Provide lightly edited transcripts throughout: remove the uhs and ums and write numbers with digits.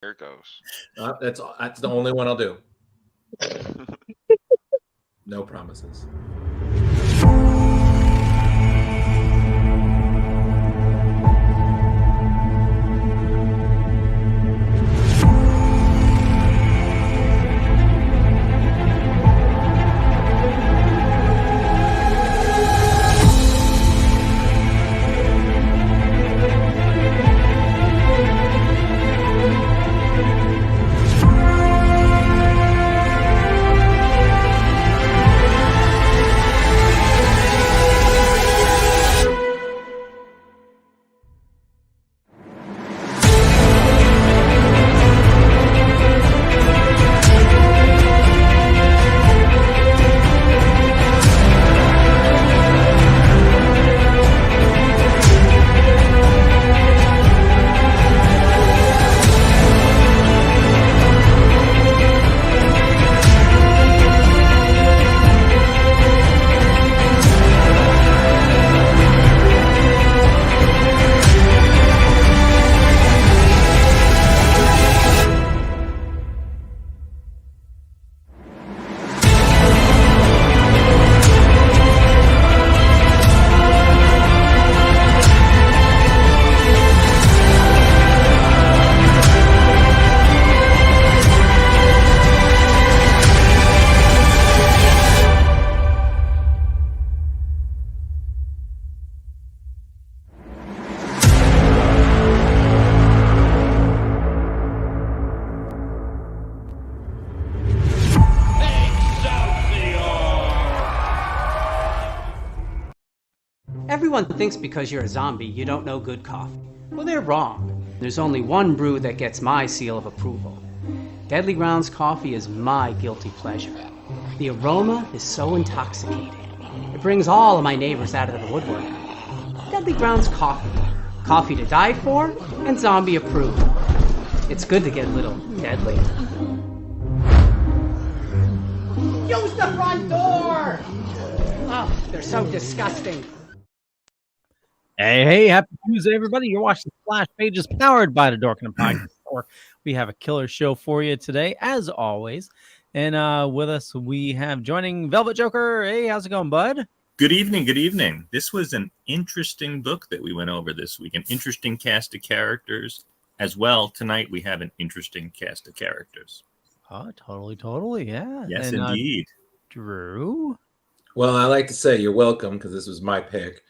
Here goes. That's the only one I'll do. No promises. Everyone thinks because you're a zombie, you don't know good coffee. Well, they're wrong. There's only one brew that gets my seal of approval. Deadly Grounds coffee is my guilty pleasure. The aroma is so intoxicating. It brings all of my neighbors out of the woodwork. Deadly Grounds coffee. Coffee to die for, and zombie approved. It's good to get a little deadly. Use the front door! Oh, they're so disgusting. Hey, happy Tuesday, everybody. You're watching Splash Pages powered by the Dorkening Podcast Network. We have a killer show for you today, as always. And with us, we have joining Velvet Joker. Hey, how's it going, bud? Good evening, good evening. This was an interesting book that we went over this week, an interesting cast of characters. As well, tonight we have an interesting cast of characters. Oh, totally, yeah. Yes, and, indeed. Drew? Well, I like to say you're welcome because this was my pick.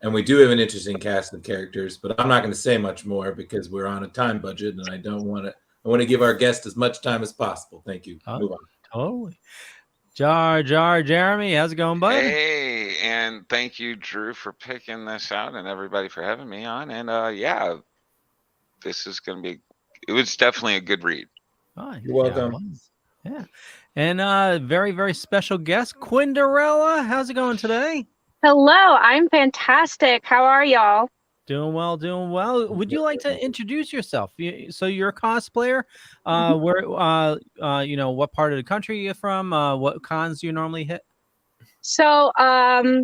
And we do have an interesting cast of characters, but I'm not going to say much more because we're on a time budget and I don't want to. I want to give our guest as much time as possible. Thank you. Oh, move on. Totally. Jar, Jeremy, how's it going, bud? Hey, and thank you, Drew, for picking this out and everybody for having me on. And yeah, this is going to be, it was definitely a good read. Oh, You're welcome. Yeah. And very, very special guest, Quinnderella. How's it going today? Hello, I'm fantastic. How are y'all? Doing well. Would you like to introduce yourself? So you're a cosplayer. Where, what part of the country you're from? What cons do you normally hit? So, my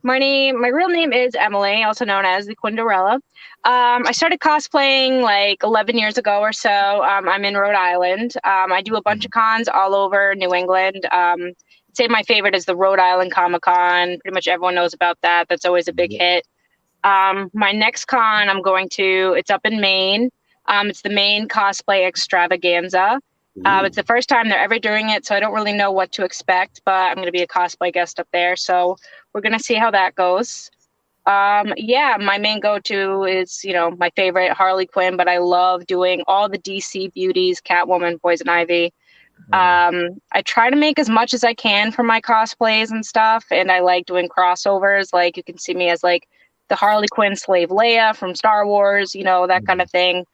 real name is Emily, also known as the Quinnderella. I started cosplaying like 11 years ago or so. I'm in Rhode Island. I do a bunch of cons all over New England. Say my favorite is the Rhode Island Comic Con. Pretty much everyone knows about that. That's always a big hit. My next con I'm going to, it's up in Maine. It's the Maine Cosplay Extravaganza. It's the first time they're ever doing it, so I don't really know what to expect, but I'm going to be a cosplay guest up there. So we're going to see how that goes. Yeah, my main go-to is, my favorite Harley Quinn, but I love doing all the DC beauties, Catwoman, Poison Ivy. I try to make as much as I can for my cosplays and stuff, and I like doing crossovers. Like you can see me as like the Harley Quinn slave Leia from Star Wars, that kind of thing.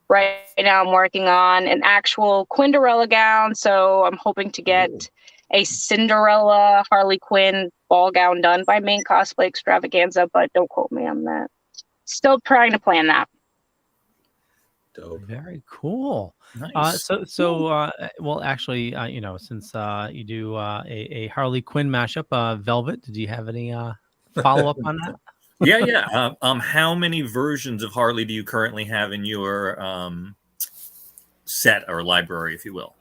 Right now I'm working on an actual Quinnderella gown, so I'm hoping to get a Cinderella Harley Quinn ball gown done by Maine Cosplay Extravaganza, but don't quote me on that. Still trying to plan that. Dope. Very cool. Nice. Well, actually, since you do a Harley Quinn mashup, Velvet, did you have any follow up on that? Yeah. How many versions of Harley do you currently have in your set or library, if you will?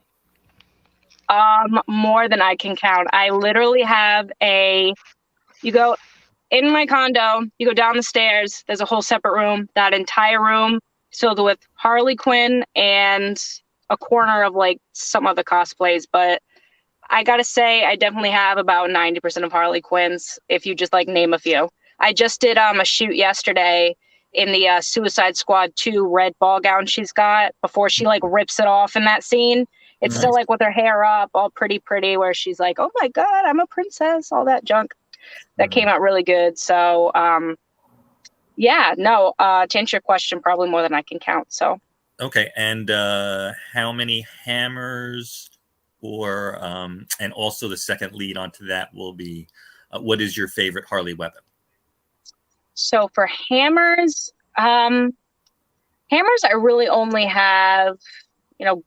More than I can count. I literally have you go in my condo, you go down the stairs, there's a whole separate room. That entire room filled with Harley Quinn and a corner of like some other cosplays. But I gotta say, I definitely have about 90% of Harley Quinns, if you just like name a few. I just did a shoot yesterday in the Suicide Squad 2 red ball gown she's got before she like rips it off in that scene. It's Nice. still like with her hair up, all pretty, where she's like, oh my God, I'm a princess, all that junk. That came out really good. So, to answer your question, probably more than I can count. So, Okay. And how many hammers or, and also the second lead onto that will be, what is your favorite Harley weapon? so for hammers, I really only have,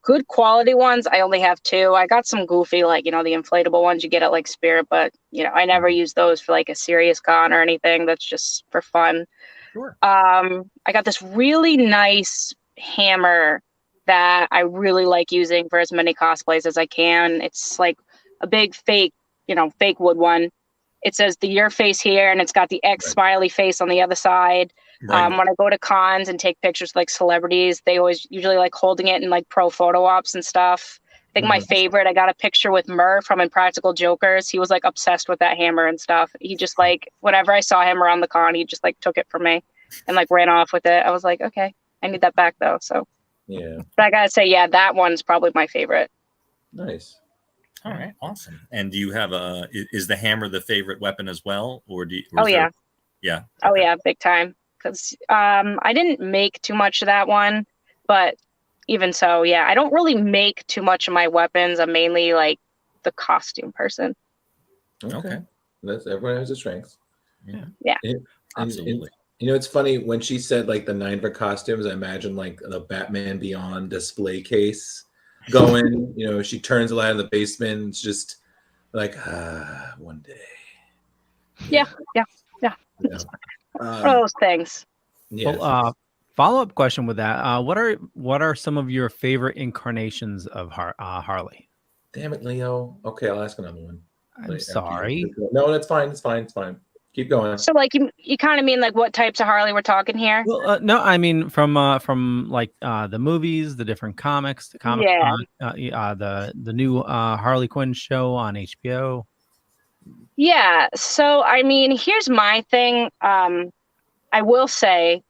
good quality ones. I only have 2. I got some goofy, like, the inflatable ones you get at like Spirit, but I never use those for like a serious con or anything. That's just for fun. Sure. I got this really nice hammer that I really like using for as many cosplays as I can. It's like a big fake wood one. It says the your face here, and it's got the X smiley face on the other side. Right. When I go to cons and take pictures with like celebrities, they always usually like holding it in like pro photo ops and stuff. I think my favorite, I got a picture with Murr from Impractical Jokers. He was like obsessed with that hammer and stuff. He just like, whenever I saw him around the con, he just like took it from me and like ran off with it. I was like, okay, I need that back though. So Yeah. but I gotta say, yeah, that one's probably my favorite. Nice. All right. Awesome. And do you have is the hammer the favorite weapon as well? Or do you, Oh yeah. Yeah. Oh yeah, big time. Because I didn't make too much of that one, but even so, yeah, I don't really make too much of my weapons. I'm mainly like the costume person. Okay. Everyone has a strength. Yeah. Absolutely. It's funny when she said like the 9 for costumes, I imagine like the Batman Beyond display case going, she turns the light in the basement. It's just like, one day. Yeah. One of those things. Yeah. Well, follow-up question with that. What are some of your favorite incarnations of Harley? Damn it, Leo. Okay, I'll ask another one. I'm sorry. No, that's fine. It's fine. Keep going. So like you kind of mean like what types of Harley we're talking here? Well, no, I mean from like the movies, the different comics, the comic, the new Harley Quinn show on HBO. Yeah. So I mean, here's my thing. I will say,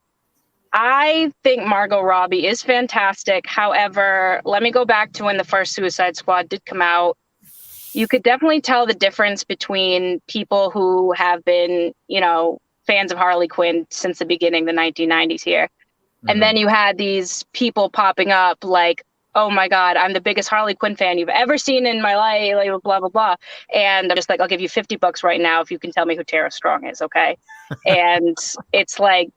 I think Margot Robbie is fantastic. However, let me go back to when the first Suicide Squad did come out. You could definitely tell the difference between people who have been, fans of Harley Quinn since the beginning, the 1990s here. Mm-hmm. And then you had these people popping up like, oh my God, I'm the biggest Harley Quinn fan you've ever seen in my life, like, blah, blah, blah. And I'm just like, I'll give you $50 right now if you can tell me who Tara Strong is, okay? And it's like,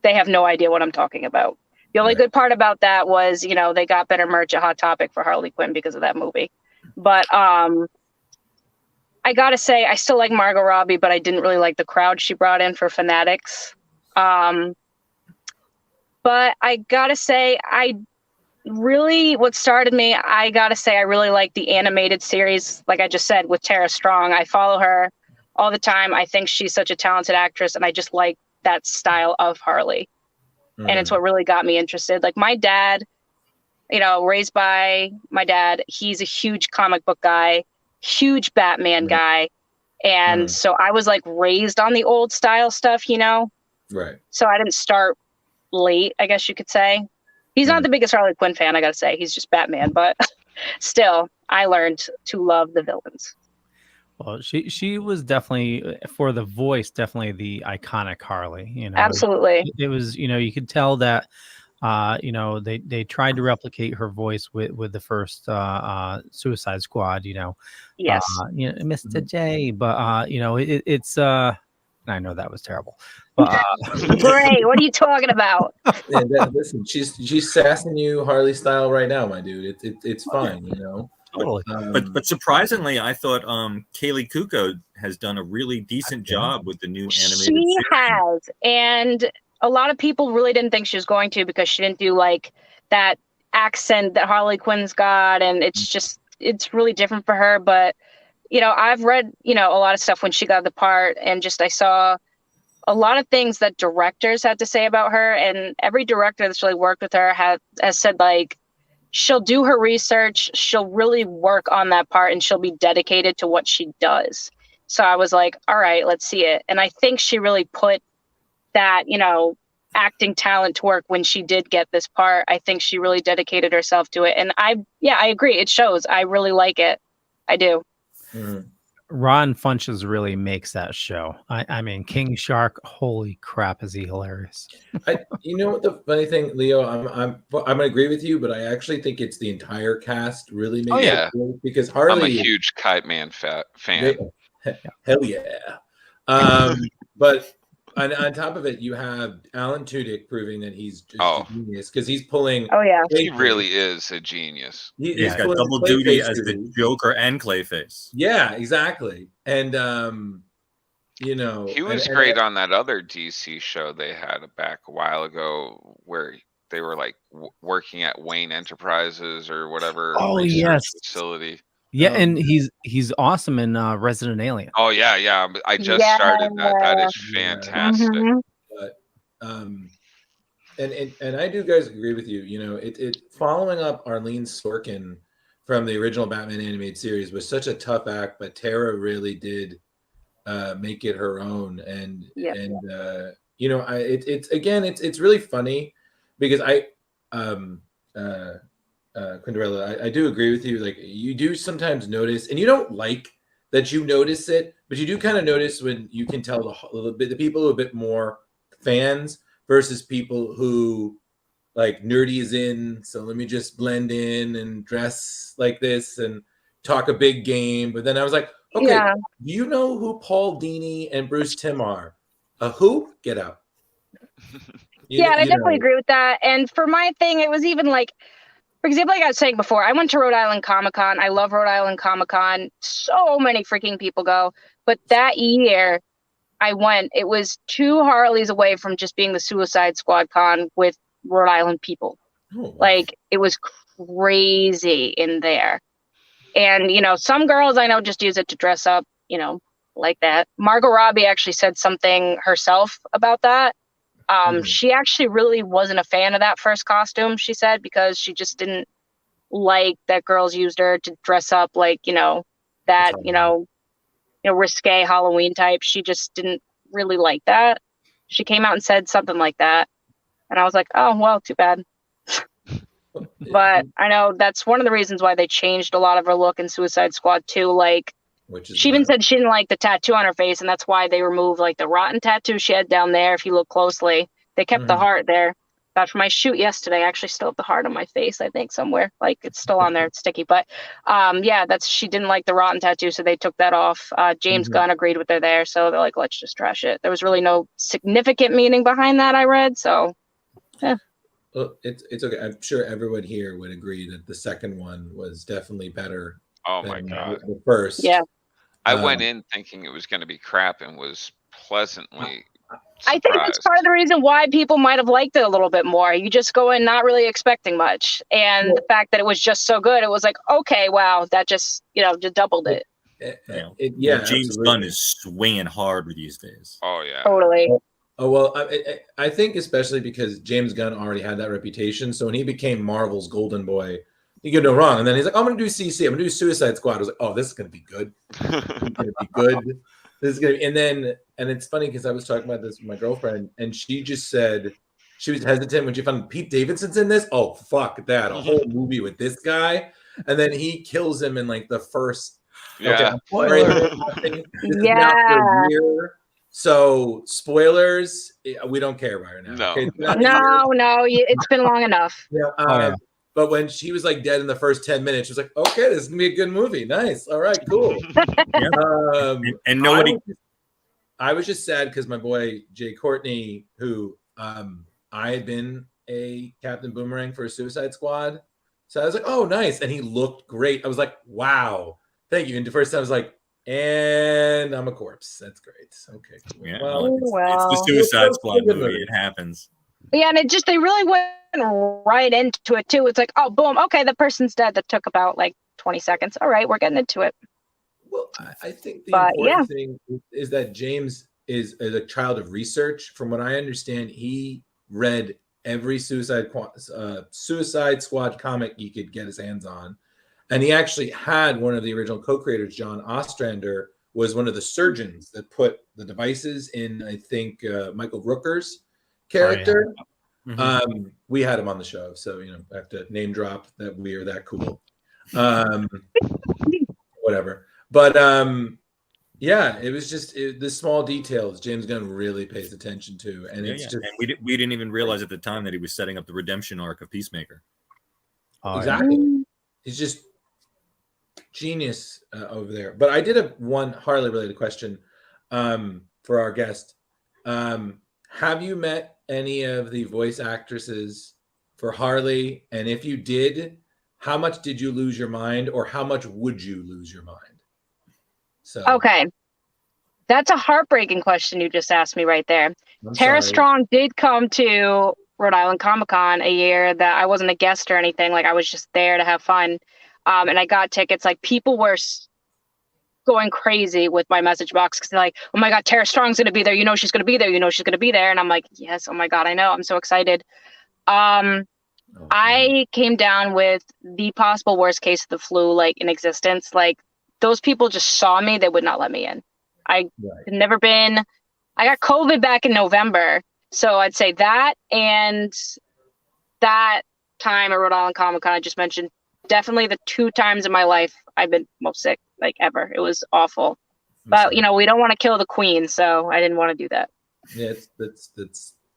they have no idea what I'm talking about. The only good part about that was, they got better merch at Hot Topic for Harley Quinn because of that movie. But I gotta say, I still like Margot Robbie, but I didn't really like the crowd she brought in for Fanatics. But I gotta say, what started me, I gotta say, I really like the animated series. Like I just said, with Tara Strong, I follow her all the time. I think she's such a talented actress, and I just like that style of Harley. And it's what really got me interested. Like my dad, raised by my dad, he's a huge comic book guy, huge Batman guy. And so I was like raised on the old style stuff, Right. So I didn't start late, I guess you could say. He's not the biggest Harley Quinn fan, I gotta say. He's just Batman, but still, I learned to love the villains. Well, she was definitely, for the voice, definitely the iconic Harley. Absolutely. It was, you could tell that, they tried to replicate her voice with the first Suicide Squad. Yes. Mr. J, but it's I know that was terrible. But Great. What are you talking about? Listen, she's sassing you Harley style right now, my dude. It's fine, Totally. But surprisingly, I thought Kaylee Kuko has done a really decent job with the new animated series. She has, and a lot of people really didn't think she was going to, because she didn't do like that accent that Harley Quinn's got, and it's really different for her. But I've read a lot of stuff when she got the part, and I saw a lot of things that directors had to say about her, and every director that's really worked with her has said, like, she'll do her research, she'll really work on that part, and she'll be dedicated to what she does. So I was like, all right, let's see it. And I think she really put that, acting talent to work when she did get this part. I think she really dedicated herself to it. And I agree. It shows. I really like it. I do. Mhm. Ron Funches really makes that show. I mean, King Shark, holy crap, is he hilarious? You know what the funny thing, Leo? I'm gonna agree with you, but I actually think it's the entire cast really makes yeah. it cool, because I'm Harley. a huge Kite Man fan. Hell yeah. But on top of it, you have Alan Tudyk proving that he's just a genius, because he's pulling. Oh yeah, he really is a genius. He's got double duty as the Joker and Clayface. Yeah, exactly. And he was great on that other DC show they had back a while ago, where they were like working at Wayne Enterprises or whatever research facility. Yeah, and he's awesome in Resident Alien. Oh yeah. I just started that. That is fantastic. Mm-hmm. But and I do guys agree with you. It following up Arlene Sorkin from the original Batman animated series was such a tough act, but Tara really did make it her own. And it's really funny, because Quinnderella, I do agree with you. Like, you do sometimes notice, and you don't like that you notice it, but you do kind of notice when you can tell the people who are a bit more fans versus people who like nerdy is in. So let me just blend in and dress like this and talk a big game. But then I was like, okay, do you know who Paul Dini and Bruce Timm are? Who? Get out. I definitely agree with that. And for my thing, it was even like, for example, like I was saying before, I went to Rhode Island Comic Con. I love Rhode Island Comic Con. So many freaking people go. But that year I went, it was 2 Harleys away from just being the Suicide Squad con with Rhode Island people. Oh, wow. Like, it was crazy in there. And, some girls I know just use it to dress up, like that. Margot Robbie actually said something herself about that. She actually really wasn't a fan of that first costume, she said, because she just didn't like that girls used her to dress up like, that, risque Halloween type. She just didn't really like that. She came out and said something like that. And I was like, oh, well, too bad. But I know that's one of the reasons why they changed a lot of her look in Suicide Squad 2. Like, she even said she didn't like the tattoo on her face, and that's why they removed like the rotten tattoo she had down there. If you look closely, they kept the heart there. But for my shoot yesterday, I actually still have the heart on my face, I think, somewhere. Like, it's still on there, it's sticky. But she didn't like the rotten tattoo, so they took that off. James Gunn agreed with her there, so they're like, let's just trash it. There was really no significant meaning behind that, I read. So yeah. Well, it's okay. I'm sure everyone here would agree that the second one was definitely better. Oh my god, the first. Yeah. I went in thinking it was going to be crap and was pleasantly surprised. I think that's part of the reason why people might have liked it a little bit more. You just go in not really expecting much. And the fact that it was just so good, it was like, okay, wow, that just, just doubled it. James Gunn is swinging hard these days. Oh, yeah. Totally. Oh, well, I think especially because James Gunn already had that reputation. So when he became Marvel's golden boy, you could no wrong. And then he's like, I'm going to do CC. I'm going to do Suicide Squad. I was like, oh, this is going to be good. It's going to be good. This is going to be. And it's funny because I was talking about this with my girlfriend, and she just said she was hesitant when she found Pete Davidson's in this. Oh, fuck that. A whole movie with this guy. And then he kills him in like the first. Yeah. Okay, so spoilers, we don't care about her now. No. Okay? No, it's been long enough. But when she was like dead in the first 10 minutes, she was like, okay, this is gonna be a good movie. Nice. All right, cool. And nobody. I was just sad because my boy Jay Courtney, who I had been a Captain Boomerang for a Suicide Squad. So I was like, oh, nice. And he looked great. I was like, wow, thank you. And the first time I was like, and I'm a corpse. That's great. Okay. Cool. Yeah, well, it's the Suicide Squad movie. It happens. Yeah, and they really went right into it too. It's like, oh, boom, okay, the person's dead. That took about like 20 seconds. All right, we're getting into it. Well, I think the important thing is that James is a child of research. From what I understand, he read every Suicide Squad comic he could get his hands on. And he actually had one of the original co-creators, John Ostrander, was one of the surgeons that put the devices in, I think, Michael Rooker's character. Oh, yeah. We had him on the show, so I have to name drop that we are that cool. Whatever. But yeah, it was just the small details James Gunn really pays attention to, and just and we didn't even realize at the time that he was setting up the redemption arc of Peacemaker. Exactly. Yeah. He's just genius over there. But I did have one Harley related question for our guest. Have you met any of the voice actresses for Harley? And if you did, how much did you lose your mind, or how much would you lose your mind? So okay, that's a heartbreaking question you just asked me right there. Tara Strong did come to Rhode Island Comic-Con a year that I wasn't a guest or anything. Like, I was just there to have fun. And I got tickets. Like, people were going crazy with my message box because they're like, oh my God, Tara Strong's going to be there. You know she's going to be there. You know she's going to be there. And I'm like, yes, oh my God, I know. I'm so excited. I came down with the possible worst case of the flu, like, in existence. Like, those people just saw me. They would not let me in. I had never been. I got COVID back in November. So I'd say that, and that time at Rhode Island Comic-Con I just mentioned, definitely the 2 times in my life I've been most sick, like, ever. It was awful. But we don't want to kill the queen, so I didn't want to do that. Yeah,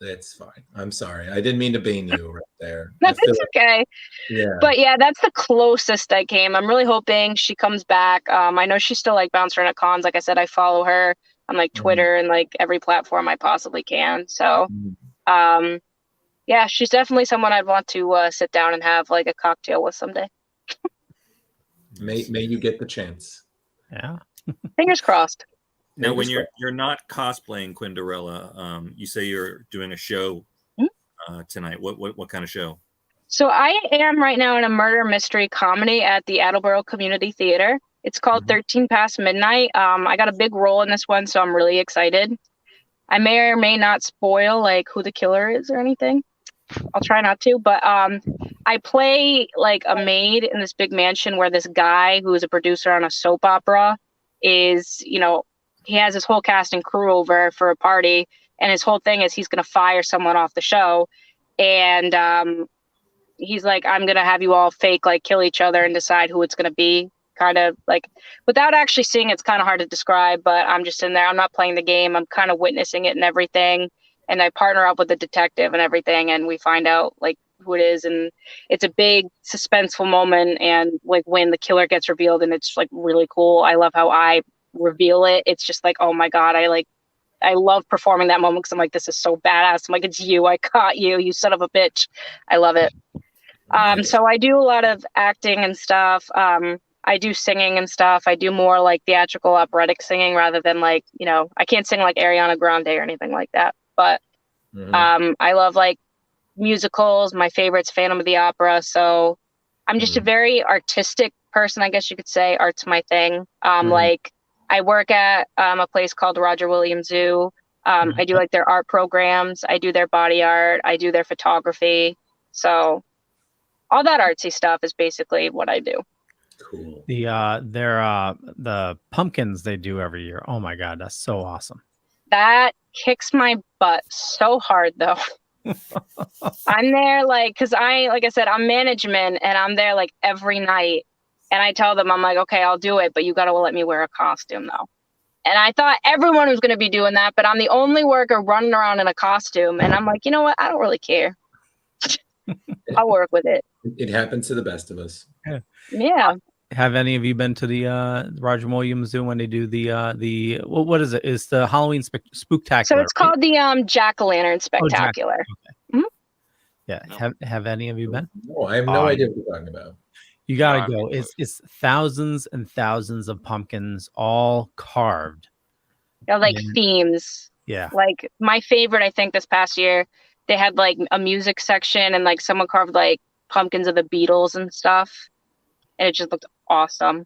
that's fine. I'm sorry. I didn't mean to bane you right there. That's okay. Yeah. But yeah, that's the closest I came. I'm really hoping she comes back. I know she's still like bouncing around at cons. Like I said, I follow her on like Twitter and like every platform I possibly can. So yeah, she's definitely someone I'd want to sit down and have like a cocktail with someday. May you get the chance. Yeah. Fingers crossed. Now, when you're not cosplaying Quinnderella, you say you're doing a show tonight. What kind of show? So I am right now in a murder mystery comedy at the Attleboro Community Theater. It's called 13 Past Midnight. I got a big role in this one, so I'm really excited. I may or may not spoil like who the killer is or anything. I'll try not to, but I play like a maid in this big mansion where this guy who is a producer on a soap opera is, he has his whole cast and crew over for a party, and his whole thing is he's going to fire someone off the show. And he's like, I'm going to have you all fake, like, kill each other and decide who it's going to be. Kind of like, without actually seeing it's kind of hard to describe, but I'm just in there. I'm not playing the game. I'm kind of witnessing it and everything. And I partner up with the detective and everything, and we find out like who it is. And it's a big suspenseful moment, and like when the killer gets revealed, and it's like really cool. I love how I reveal it. It's just like, oh my God, I love performing that moment because I'm like, this is so badass. I'm like, it's you. I caught you, you son of a bitch. I love it. So I do a lot of acting and stuff. I do singing and stuff. I do more like theatrical operatic singing rather than like, I can't sing like Ariana Grande or anything like that. But I love like musicals. My favorite's Phantom of the Opera. So I'm just a very artistic person, I guess you could say. Art's my thing. Like, I work at a place called Roger Williams Zoo. I do like their art programs. I do their body art. I do their photography. So all that artsy stuff is basically what I do. Cool. The pumpkins they do every year. Oh my God, that's so awesome. That kicks my butt so hard though. I'm there like I said, I'm management, and I'm there like every night. And I tell them, I'm like, okay, I'll do it, but you got to let me wear a costume, though. And I thought everyone was going to be doing that, but I'm the only worker running around in a costume. And I'm like, you know what? I don't really care. I'll work with it. It happens to the best of us. Yeah. Have any of you been to the Roger Williams Zoo when they do the what is it? It's the Halloween Spooktacular. So it's called the Jack-o'-lantern Spectacular. Okay. Yeah. No. Have any of you been? No, I have no idea what you're talking about. You gotta go. It's thousands and thousands of pumpkins, all carved. They're like themes. Yeah. Like my favorite, I think, this past year they had like a music section and like someone carved like pumpkins of the Beatles and stuff, and it just looked awesome.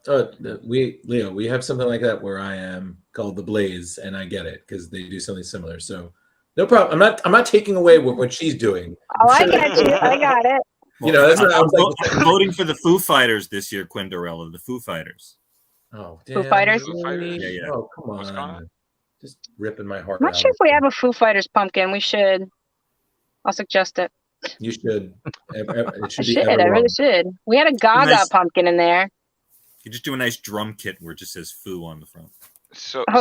Leo, we have something like that where I am called the Blaze, and I get it because they do something similar. So no problem. I'm not taking away what she's doing. Oh, I get you. I got it. That's what I was like. I'm voting for the Foo Fighters this year, Quinnderella. The Foo Fighters. Oh, damn. Foo Fighters? Yeah. Oh, come on. Just ripping my heart I'm not out. sure if we have a Foo Fighters pumpkin. We should. I'll suggest it. You should. It should I really should. We had a Gaga pumpkin in there. You just do a nice drum kit where it just says Foo on the front.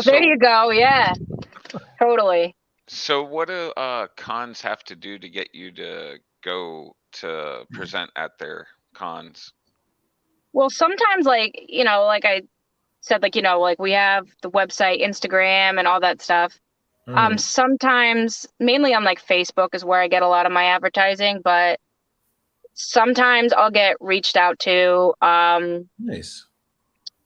There you go. Yeah, totally. So what do cons have to do to get you to go to present at their cons? Well, sometimes like I said, like we have the website, Instagram, and all that stuff. Sometimes, mainly on like Facebook is where I get a lot of my advertising, but sometimes I'll get reached out to. Nice.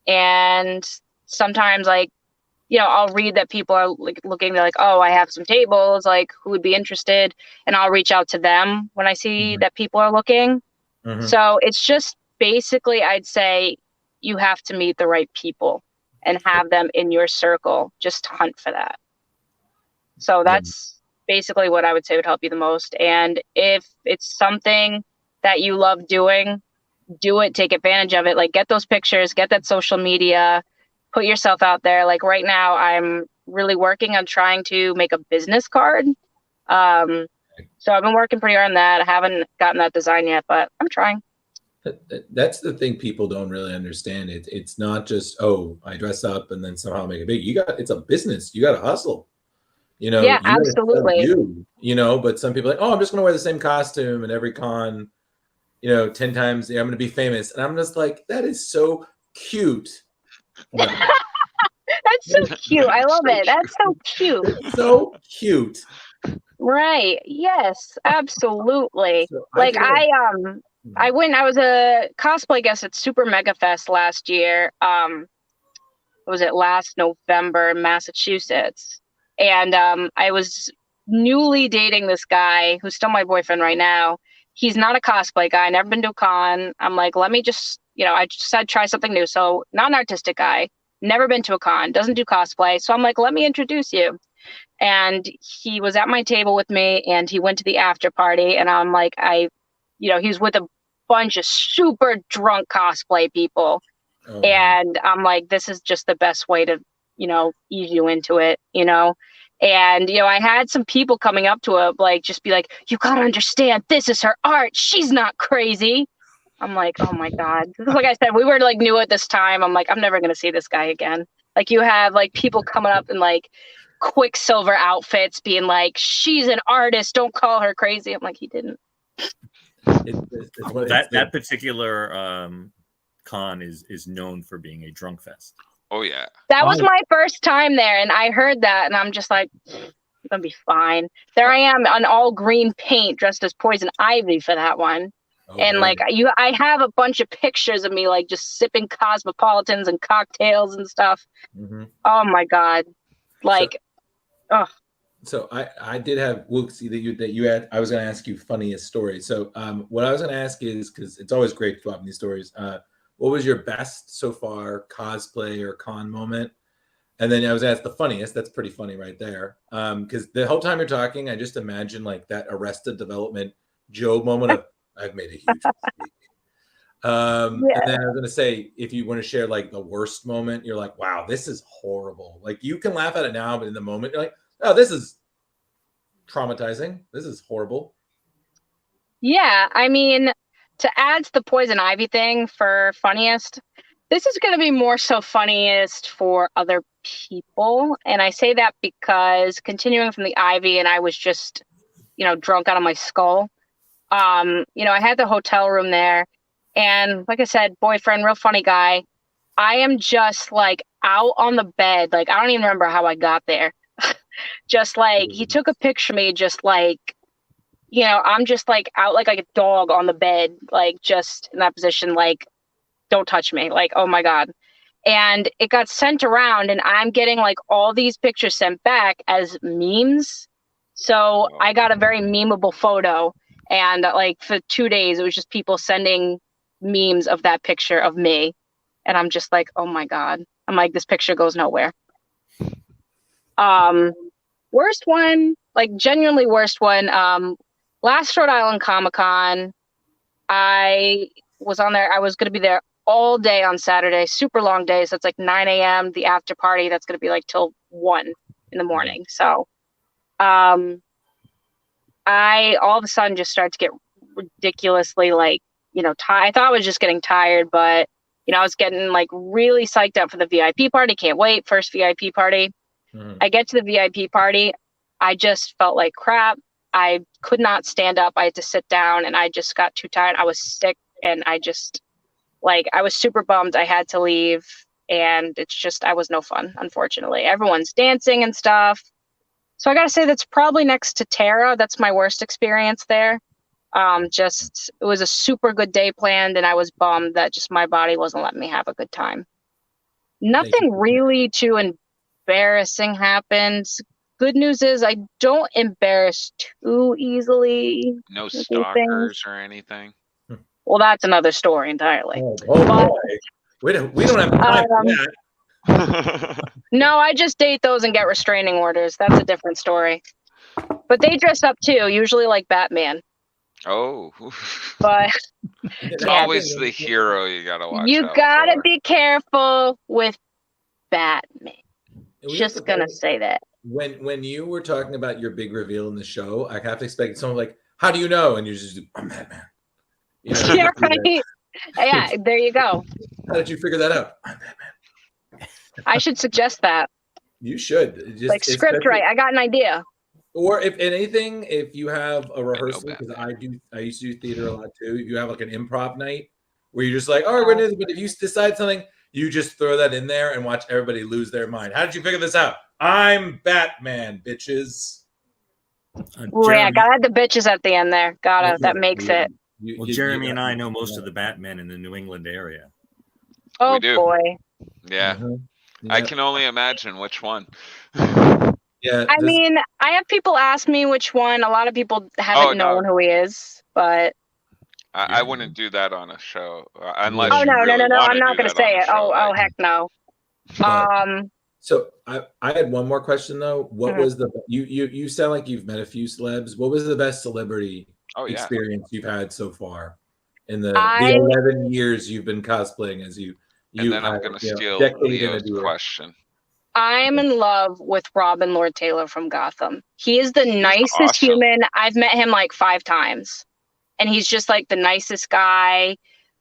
And sometimes I'll read that people are like looking, they're like, oh, I have some tables, like who would be interested? And I'll reach out to them when I see that people are looking. So it's just basically, I'd say you have to meet the right people and have them in your circle. Just hunt for that. So that's basically what I would say would help you the most. And if it's something that you love doing, do it, take advantage of it. Like get those pictures, get that social media, put yourself out there. Like right now I'm really working on trying to make a business card. So I've been working pretty hard on that. I haven't gotten that design yet, but I'm trying. That's the thing people don't really understand. It's not just, oh, I dress up and then somehow make it big. It's a business. You got to hustle. Yeah, absolutely. But some people are like, oh, I'm just going to wear the same costume and every con, 10 times. I'm going to be famous. And I'm just like, that is so cute. That's so cute. I love it. That's so cute. So cute. Right. Yes, absolutely. So I was a cosplay guest at Super Mega Fest last year. Was it last November in Massachusetts? And I was newly dating this guy who's still my boyfriend right now. He's not a cosplay guy, never been to a con. I'm like, let me just, I just decided to try something new. So not an artistic guy, never been to a con, doesn't do cosplay. So I'm like, let me introduce you. And he was at my table with me and he went to the after party. And I'm like, he was with a bunch of super drunk cosplay people. Oh, and I'm like, this is just the best way to, ease you into it, And, I had some people coming up to him, like, just be like, you got to understand, this is her art. She's not crazy. I'm like, oh my God. Like I said, we were like new at this time. I'm like, I'm never going to see this guy again. Like you have like people coming up in like Quicksilver outfits being like, she's an artist. Don't call her crazy. I'm like, he didn't. That particular con is known for being a drunk fest. Oh yeah. That was my first time there, and I heard that, and I'm just like, I'm gonna be fine. There I am on all green paint, dressed as Poison Ivy for that one. Oh, and like I have a bunch of pictures of me like just sipping cosmopolitans and cocktails and stuff. Oh my God. Like So I did have Wooksy that you had. I was going to ask you funniest story. So what I was going to ask is, because it's always great to have these stories. What was your best so far cosplay or con moment? And then I was asked the funniest. That's pretty funny right there. Because the whole time you're talking, I just imagine like that Arrested Development Joe moment of I've made a huge mistake. And then I was going to say, if you want to share like the worst moment, you're like, wow, this is horrible. Like you can laugh at it now, but in the moment you're like, oh, this is traumatizing. This is horrible. Yeah, I mean, to add to the Poison Ivy thing for funniest, this is going to be more so funniest for other people. And I say that because continuing from the Ivy, and I was just, drunk out of my skull. I had the hotel room there. And like I said, boyfriend, real funny guy. I am just like out on the bed. Like, I don't even remember how I got there. Just like he took a picture of me, just like, I'm just like out like a dog on the bed, like just in that position, like, don't touch me. Like, oh my God. And it got sent around and I'm getting like all these pictures sent back as memes. So I got a very memeable photo, and like for 2 days, it was just people sending memes of that picture of me. And I'm just like, oh my God. I'm like, this picture goes nowhere. Worst one, like genuinely worst one. Last Rhode Island Comic Con, I was on there. I was going to be there all day on Saturday, super long day. So it's like 9 a.m. The after party, that's going to be like till 1 in the morning. So I all of a sudden just started to get ridiculously like, I thought I was just getting tired, but I was getting like really psyched up for the VIP party. Can't wait. First VIP party. I get to the VIP party. I just felt like crap. I could not stand up. I had to sit down and I just got too tired. I was sick and I was super bummed. I had to leave and it's just, I was no fun, unfortunately. Everyone's dancing and stuff. So I got to say that's probably next to Tara. That's my worst experience there. It was a super good day planned and I was bummed that just my body wasn't letting me have a good time. Nothing really too embarrassing happened. Good news is I don't embarrass too easily. No stalkers or anything. Well, that's another story entirely. Boy. We don't have time for that. No, I just date those and get restraining orders. That's a different story. But they dress up too, usually like Batman. Oh. But it's always the hero you gotta watch. You gotta be careful with Batman. Just gonna say that. When you were talking about your big reveal in the show, I have to expect someone like, how do you know? And you just do, I'm Batman. Yeah, right. Yeah, there you go. How did you figure that out? I'm Batman. I should suggest that. You should. Just, like script right. I got an idea. Or if anything, if you have a rehearsal, because I used to do theater a lot too. If you have like an improv night where you're just like, oh, we're gonna do this, but if you decide something, you just throw that in there and watch everybody lose their mind. How did you figure this out? I'm Batman, bitches. Yeah, gotta have the bitches at the end there. That makes it. Jeremy and I know most of the Batmen in the New England area. Oh boy. Yeah. Yeah. I can only imagine which one. Yeah. I mean, I have people ask me which one. A lot of people haven't known who he is, but I wouldn't do that on a show unless. Oh no, I'm not gonna say it. Oh heck no. So I had one more question though. What was the you sound like you've met a few celebs. What was the best celebrity experience you've had so far in the 11 years you've been cosplaying as you? And then I'm gonna steal Leo's question. I'm in love with Robin Lord Taylor from Gotham. He is the nicest human. I've met him like 5 times, and he's just like the nicest guy.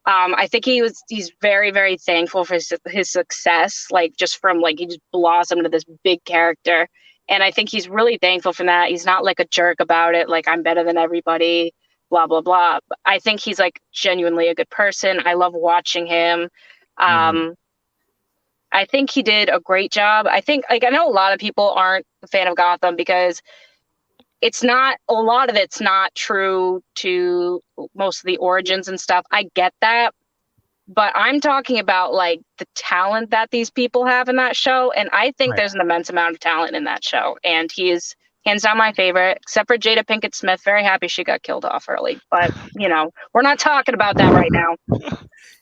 I think he's very, very thankful for his success, like just from like he just blossomed into this big character. And I think he's really thankful for that. He's not like a jerk about it. Like I'm better than everybody, blah, blah, blah. But I think he's like genuinely a good person. I love watching him. I think he did a great job. I think like I know a lot of people aren't a fan of Gotham because it's not a lot of it's not true to most of the origins and stuff. I get that. But I'm talking about like the talent that these people have in that show. And I think there's an immense amount of talent in that show. And he is hands down my favorite, except for Jada Pinkett Smith. Very happy she got killed off early. But, we're not talking about that right now.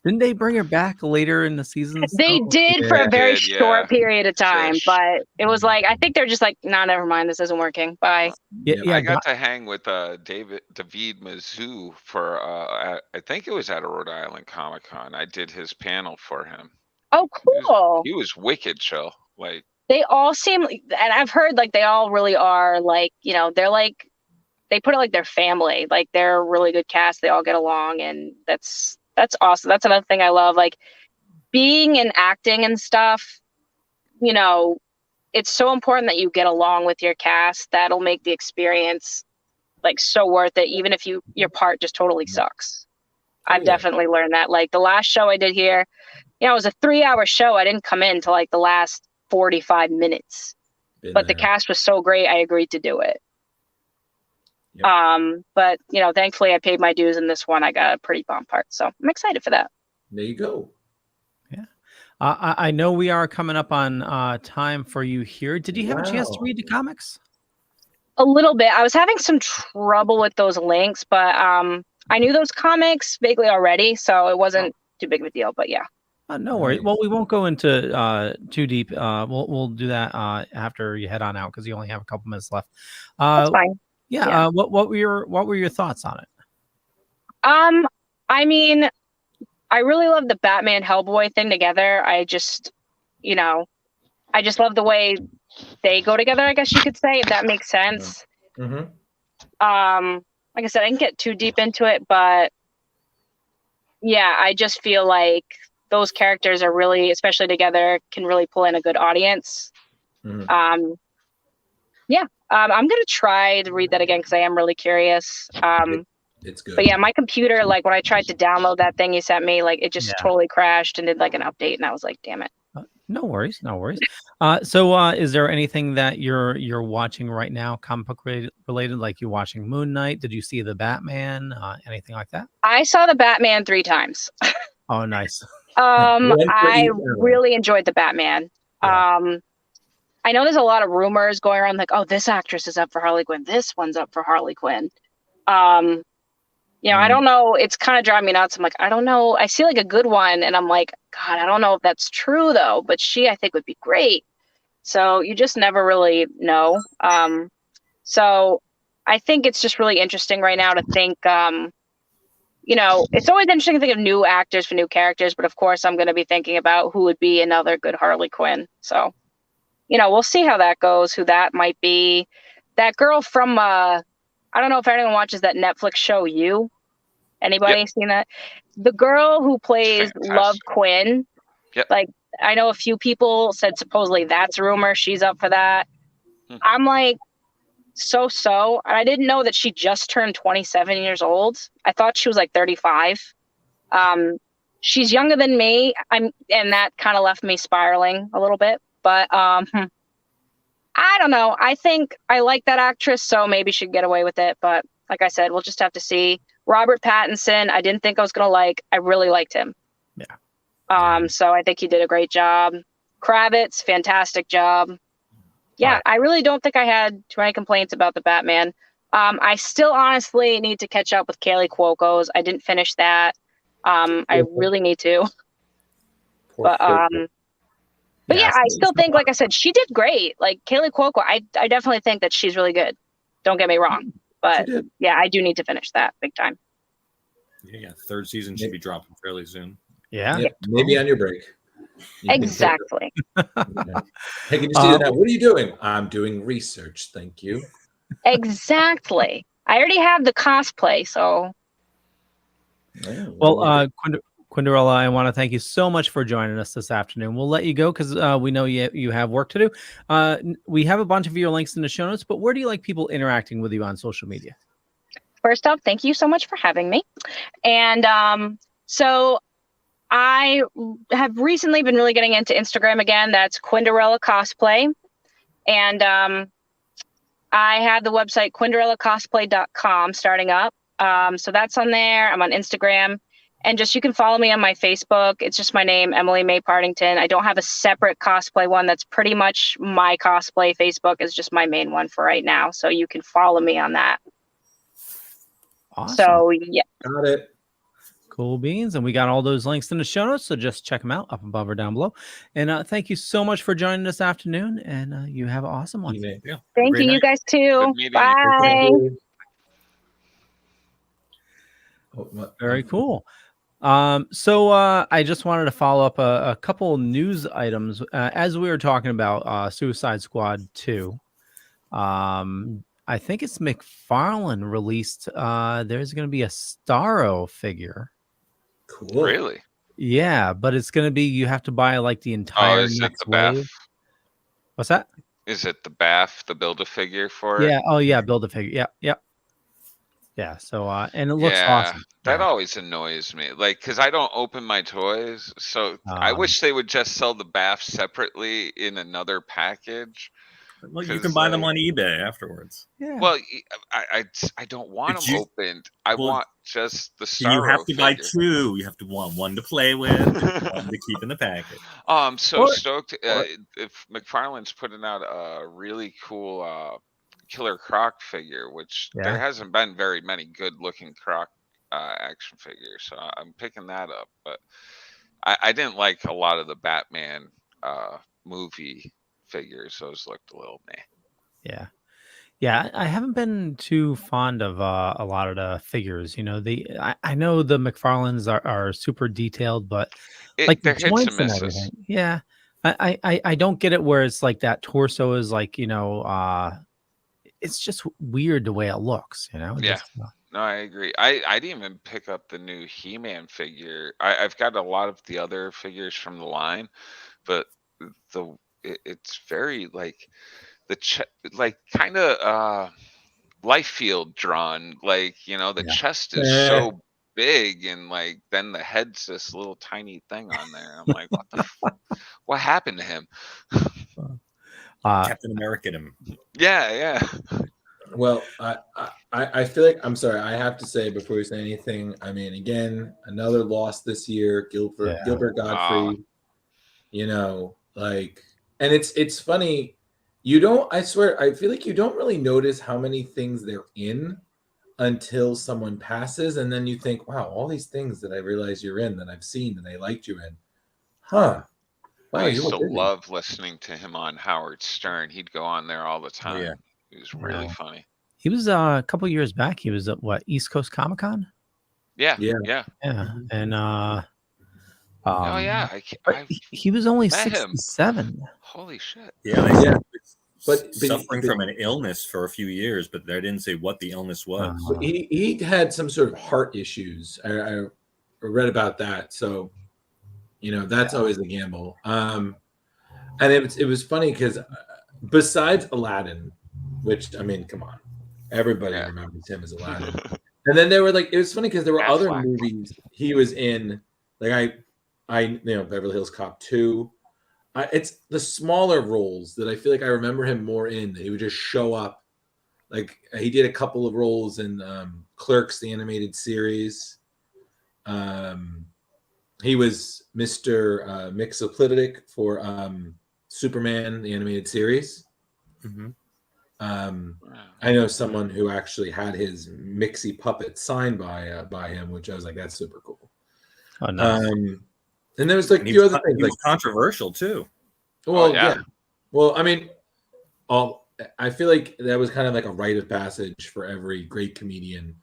Didn't they bring her back later in the season? They did for a very short period of time. But it was like, I think they're just like, nah, never mind. This isn't working. Bye. I got to hang with David Mizzou for, I think it was at a Rhode Island Comic Con. I did his panel for him. Oh, cool. He was wicked chill. Like, they all seem, and I've heard like they all really are like, they're like, they put it like their family, like they're a really good cast. They all get along, and that's awesome. That's another thing I love, like being in acting and stuff. It's so important that you get along with your cast. That'll make the experience like so worth it, even if your part just totally sucks. I've definitely learned that. Like the last show I did here, it was a 3-hour show. I didn't come in till like the last 45 minutes, but the cast was so great. I agreed to do it. Yep. But thankfully I paid my dues in this one. I got a pretty bomb part, so I'm excited for that. There you go. Yeah. I know we are coming up on time for you here. Did you have a chance to read the comics? A little bit. I was having some trouble with those links, but I knew those comics vaguely already, so it wasn't too big of a deal. But yeah. No worries. Well, we won't go into too deep. We'll do that after you head on out because you only have a couple minutes left. That's fine. Yeah. What were your thoughts on it? I mean, I really love the Batman Hellboy thing together. I just love the way they go together, I guess you could say, if that makes sense. Mm-hmm. Like I said, I didn't get too deep into it, but yeah, I just feel like those characters are really, especially together, can really pull in a good audience. Mm-hmm. I'm gonna try to read that again because I am really curious. It's good. But yeah, my computer, like when I tried to download that thing you sent me, like it just totally crashed and did like an update, and I was like, damn it. No worries. So is there anything that you're watching right now, comic book related, like you watching Moon Knight? Did you see the Batman? Anything like that? I saw the Batman 3 times. Oh, nice. I really enjoyed the Batman. Yeah. I know there's a lot of rumors going around like, oh, this actress is up for Harley Quinn. This one's up for Harley Quinn. I don't know. It's kind of driving me nuts. I'm like, I don't know. I see like a good one and I'm like, God, I don't know if that's true though, but she, I think would be great. So you just never really know. So I think it's just really interesting right now to think, it's always interesting to think of new actors for new characters, but of course I'm going to be thinking about who would be another good Harley Quinn. So, we'll see how that goes, who that might be. That girl from, I don't know if anyone watches that Netflix show, You. Anybody seen that? The girl who plays Love Quinn. Yep. Like, I know a few people said supposedly that's a rumor. She's up for that. I'm like, so. I didn't know that she just turned 27 years old. I thought she was like 35. She's younger than me. And that kind of left me spiraling a little bit. But I don't know. I think I like that actress, so maybe she'd get away with it. But like I said, we'll just have to see. Robert Pattinson, I didn't think I was going to like. I really liked him. Yeah. So I think he did a great job. Kravitz, fantastic job. Yeah, I really don't think I had too many complaints about the Batman. I still honestly need to catch up with Kaylee Cuoco's. I didn't finish that. I really need to. But yeah, I still think, like I said, she did great. Like Kaylee Cuoco, I definitely think that she's really good. Don't get me wrong. But yeah, I do need to finish that big time. Yeah. Third season should be dropping fairly soon. Yeah. Maybe on your break. Exactly. Hey, can you see that? What are you doing? I'm doing research. Thank you. Exactly. I already have the cosplay, so. Well, Quinnderella, I want to thank you so much for joining us this afternoon. We'll let you go because we know you have work to do. We have a bunch of your links in the show notes, but where do you like people interacting with you on social media? First off, thank you so much for having me. And so I have recently been really getting into Instagram again. That's Quinnderella Cosplay. And I have the website QuinderellaCosplay.com starting up. So that's on there. I'm on Instagram. And just you can follow me on my Facebook. It's just my name, Emily Mae Partington. I don't have a separate cosplay one. That's pretty much my cosplay. Facebook is just my main one for right now. So you can follow me on that. Awesome. So, yeah. Got it. Cool beans. And we got all those links in the show notes. So just check them out up above or down below. And thank you so much for joining this afternoon. And you have an awesome one. Yeah. Thank you. You guys too. Bye. Very cool. So I just wanted to follow up a couple news items as we were talking about Suicide Squad 2. I think it's McFarlane released. There's going to be a Starro figure. Cool. Really? Yeah, but it's going to be you have to buy like the entire. Oh, is it the BAF? What's that? Is it the BAF, the Build-A-Figure for it? Yeah. Oh, yeah. Build-A-Figure. Yep. Yeah. So, and it looks awesome. That always annoys me. Like, because I don't open my toys. So I wish they would just sell the BAF separately in another package. Well, you can buy them on eBay afterwards. Yeah. Well, I don't want them opened. I want just the Starro. You have to buy figure. two. You have to want one to play with, one to keep in the package. Oh, I'm so stoked if McFarlane's putting out a really cool Killer Croc figure, which there hasn't been very many good looking Croc action figures, so I'm picking that up. But I didn't like a lot of the Batman movie figures; those looked a little meh. Yeah. Yeah, I haven't been too fond of a lot of the figures. You know, I know the McFarlanes are super detailed, but like the They're hits and joints and misses. everything. Yeah. I don't get it where it's like that torso is like, it's just weird the way it looks, Yeah. Just, No, I agree. I didn't even pick up the new He-Man figure. I've got a lot of the other figures from the line, but it's very like like kind of life field drawn. Like, the chest is so big, and like then the head's this little tiny thing on there. I'm like, what happened to him? Captain America him. Yeah. Well, I feel like, I'm sorry, I have to say before we say anything, I mean, again, another loss this year, Gilbert Godfrey, and it's funny, I swear, I feel like you don't really notice how many things they're in until someone passes, and then you think, wow, all these things that I realize you're in, that I've seen, that I liked you in. Wow, I used to love listening to him on Howard Stern. He'd go on there all the time. Yeah. He was really funny. He was a couple years back. He was at East Coast Comic Con. Yeah. And oh yeah, he was only met 67. Him. Holy shit! Yeah. But suffering from an illness for a few years, but they didn't say what the illness was. He had some sort of heart issues. I read about that, so that's always a gamble. And it was funny because besides Aladdin, which, I mean, come on, everybody remembers him as Aladdin. And then there were it was funny because there were other movies he was in, like Beverly Hills Cop 2. It's the smaller roles that I feel like I remember him more in. He would just show up. Like, he did a couple of roles in Clerks, the animated series. He was Mr. Mixolydic for Superman, the animated series. Mm-hmm. I know someone who actually had his Mixie puppet signed by him, which I was like, that's super cool. Oh, nice. And there was a few other things. He was controversial too. Well, yeah. Well, I mean, I feel like that was kind of like a rite of passage for every great comedian.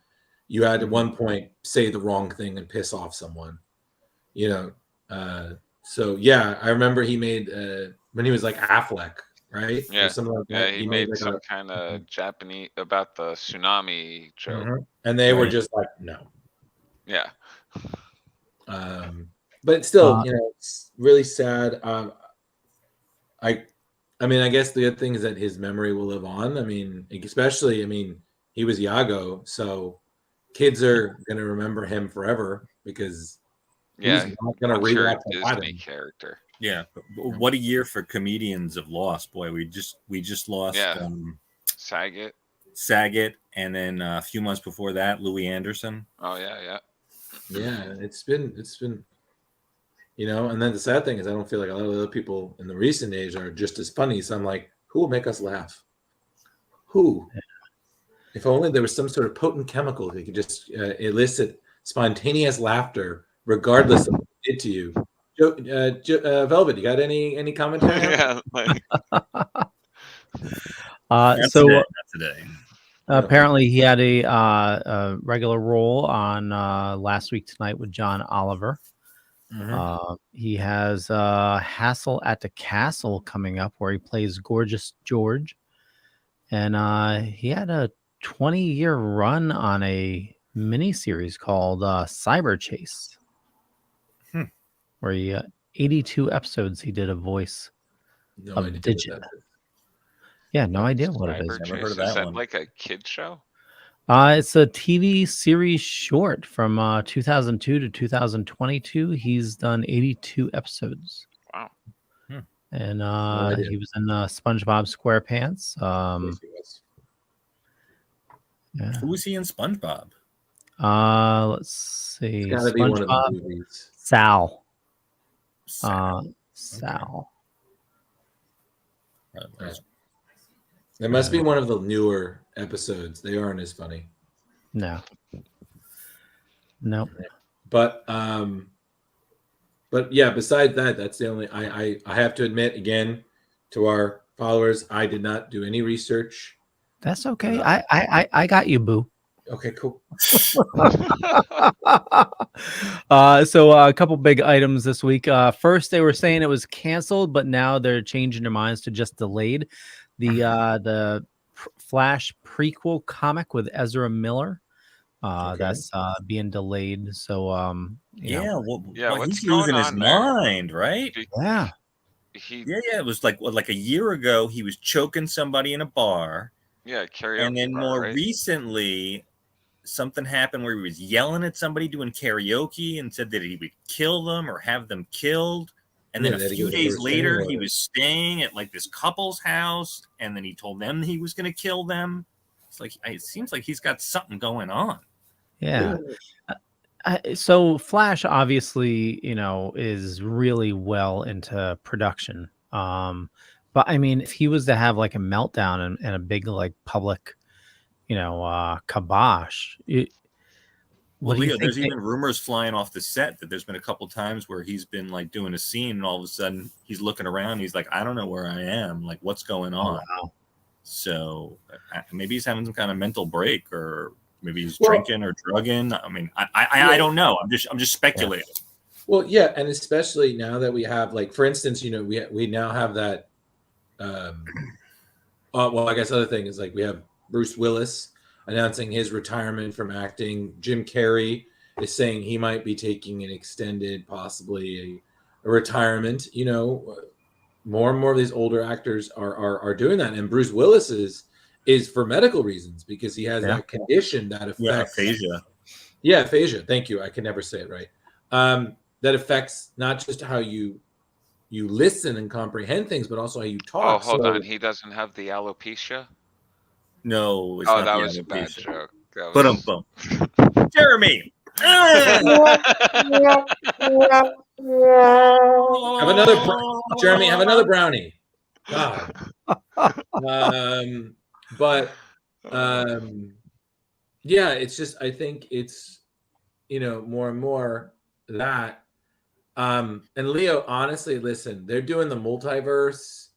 You had at one point say the wrong thing and piss off someone. So yeah, I remember he made when he was like Affleck, right? Yeah, or something like that. He made some kind of Japanese about the tsunami joke, and they were just like, no. Yeah. But still, it's really sad. I mean, I guess the good thing is that his memory will live on. I mean, especially, he was Iago, so kids are gonna remember him forever because he's not gonna rewatch Disney character. Yeah, but what a year for comedians of loss. Boy, we just lost Saget, and then a few months before that, Louis Anderson. Oh yeah. It's been. And then the sad thing is I don't feel like a lot of the other people in the recent age are just as funny. So I'm like, who will make us laugh? Who? If only there was some sort of potent chemical that could just elicit spontaneous laughter, regardless of what it did to you. Velvet, you got any commentary? Today. Apparently he had a regular role on Last Week Tonight with John Oliver. Mm-hmm. He has Hassle at the Castle coming up, where he plays Gorgeous George, and he had a 20-year run on a miniseries called Cyber Chase, where he 82 episodes he did a voice of Digit. Yeah, no idea what it is. Never heard of that. Is that one. Like a kid show? It's a TV series short from 2002 to 2022. He's done 82 episodes. Wow. And he was in SpongeBob SquarePants. Who was he in SpongeBob? Let's see. It's gotta be one of the movies. Sal. Sal. Sal. Okay. It must be one of the newer episodes. They aren't as funny. No. Nope. But yeah, besides that, that's the only I have to admit again to our followers, I did not do any research. That's okay. I got you, boo. Okay, cool. So a couple big items this week. First, they were saying it was canceled, but now they're changing their minds to just delayed. The Flash prequel comic with Ezra Miller. That's being delayed. So he's losing his mind, right? Yeah. It was like a year ago he was choking somebody in a bar. Yeah, karaoke. And then bar, more right? recently, something happened where he was yelling at somebody doing karaoke and said that he would kill them or have them killed. And then a few days later, he was staying at like this couple's house, and then he told them he was going to kill them. It's like it seems like he's got something going on. Yeah. So Flash obviously, is really well into production. But I mean, if he was to have like a meltdown and a big like public, kibosh, Leo, there's even rumors flying off the set that there's been a couple times where he's been like doing a scene and all of a sudden he's looking around. He's like, I don't know where I am. Like, what's going on? Oh, wow. So maybe he's having some kind of mental break, or maybe he's drinking or drugging. I mean, I don't know. I'm just speculating. Yeah. Well, yeah, and especially now that we have, like, for instance, we now have that. Well, I guess other thing is like we have Bruce Willis announcing his retirement from acting. Jim Carrey is saying he might be taking an extended, possibly a retirement. More and more of these older actors are doing that, and Bruce Willis is for medical reasons because he has that condition that affects aphasia. Yeah, aphasia. Thank you. I can never say it right. That affects not just how you listen and comprehend things, but also how you talk. Oh, hold on. He doesn't have the alopecia? No. That was a bad joke. Jeremy. Have another Jeremy. Have another brownie. God. Yeah, it's just, I think it's, more and more that. And Leo, honestly, listen, they're doing the multiverse.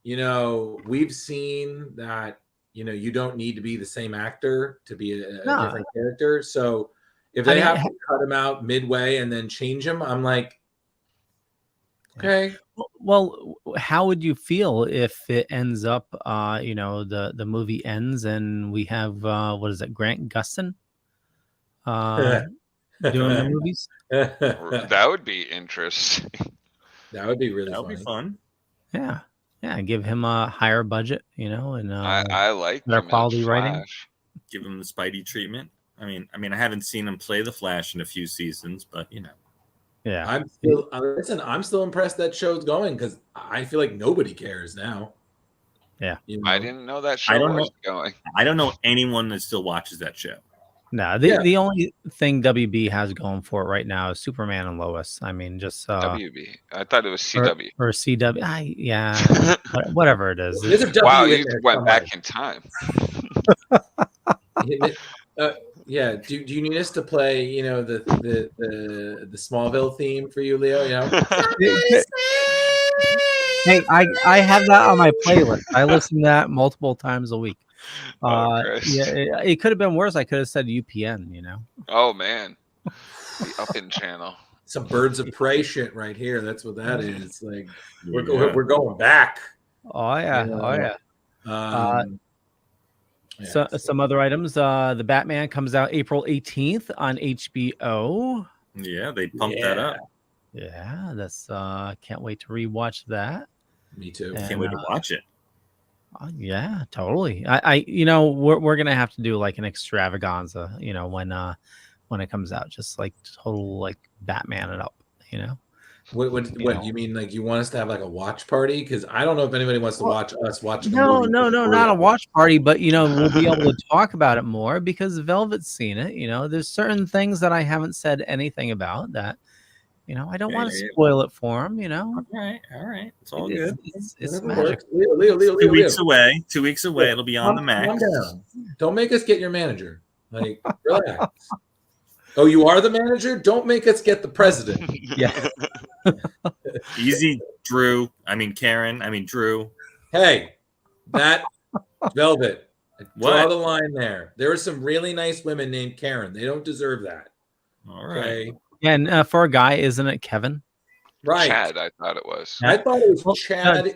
We've seen that, you don't need to be the same actor to be a different character. So if they have to cut him out midway and then change him, I'm like, okay. Well, how would you feel if it ends up, the movie ends and we have, Grant Gustin doing the movies? That would be interesting. That would be really be fun. Yeah. Yeah, give him a higher budget, and I like better quality writing. Give him the Spidey treatment. I mean, I haven't seen him play the Flash in a few seasons, but yeah. I'm still impressed that show's going because I feel like nobody cares now. Yeah, I didn't know that show was going. I don't know anyone that still watches that show. No, the only thing WB has going for it right now is Superman and Lois. I mean, just WB. I thought it was CW or CW. Whatever it is. Wow, you went back in time. Yeah. Do you need us to play, the Smallville theme for you, Leo? Hey, I have that on my playlist. I listen to that multiple times a week. It could have been worse. I could have said UPN, Oh man, the Up-In channel. Some Birds of Prey shit right here. That's what that is. Like we're going back. Oh yeah. So some other items. The Batman comes out April 18th on HBO. Yeah, they pumped that up. Yeah, that's can't wait to rewatch that. Me too. Can't wait to watch it. Yeah, totally. We're gonna have to do like an extravaganza, when it comes out, just like total like Batman it up, What you mean? Like you want us to have like a watch party? Because I don't know if anybody wants to watch us watch. No, not a watch party, but we'll be able to talk about it more because Velvet's seen it. There's certain things that I haven't said anything about that, I don't Yeah, want to yeah, yeah. spoil it for him. All right. It's all good. It's Whatever magic. works. Leo. 2 weeks away. 2 weeks away. It'll be on the Calm Max. down. Don't make us get your manager. Like, relax. Oh, you are the manager? Don't make us get the president. Yeah. Easy, Drew. I mean Karen. I mean Drew. Hey, that Velvet. Draw What? the line there. There are some really nice women named Karen. They don't deserve that. All right. Okay. Yeah, and for a guy, isn't it Kevin? Right. Chad, I thought it was. I thought it was Well, Chad.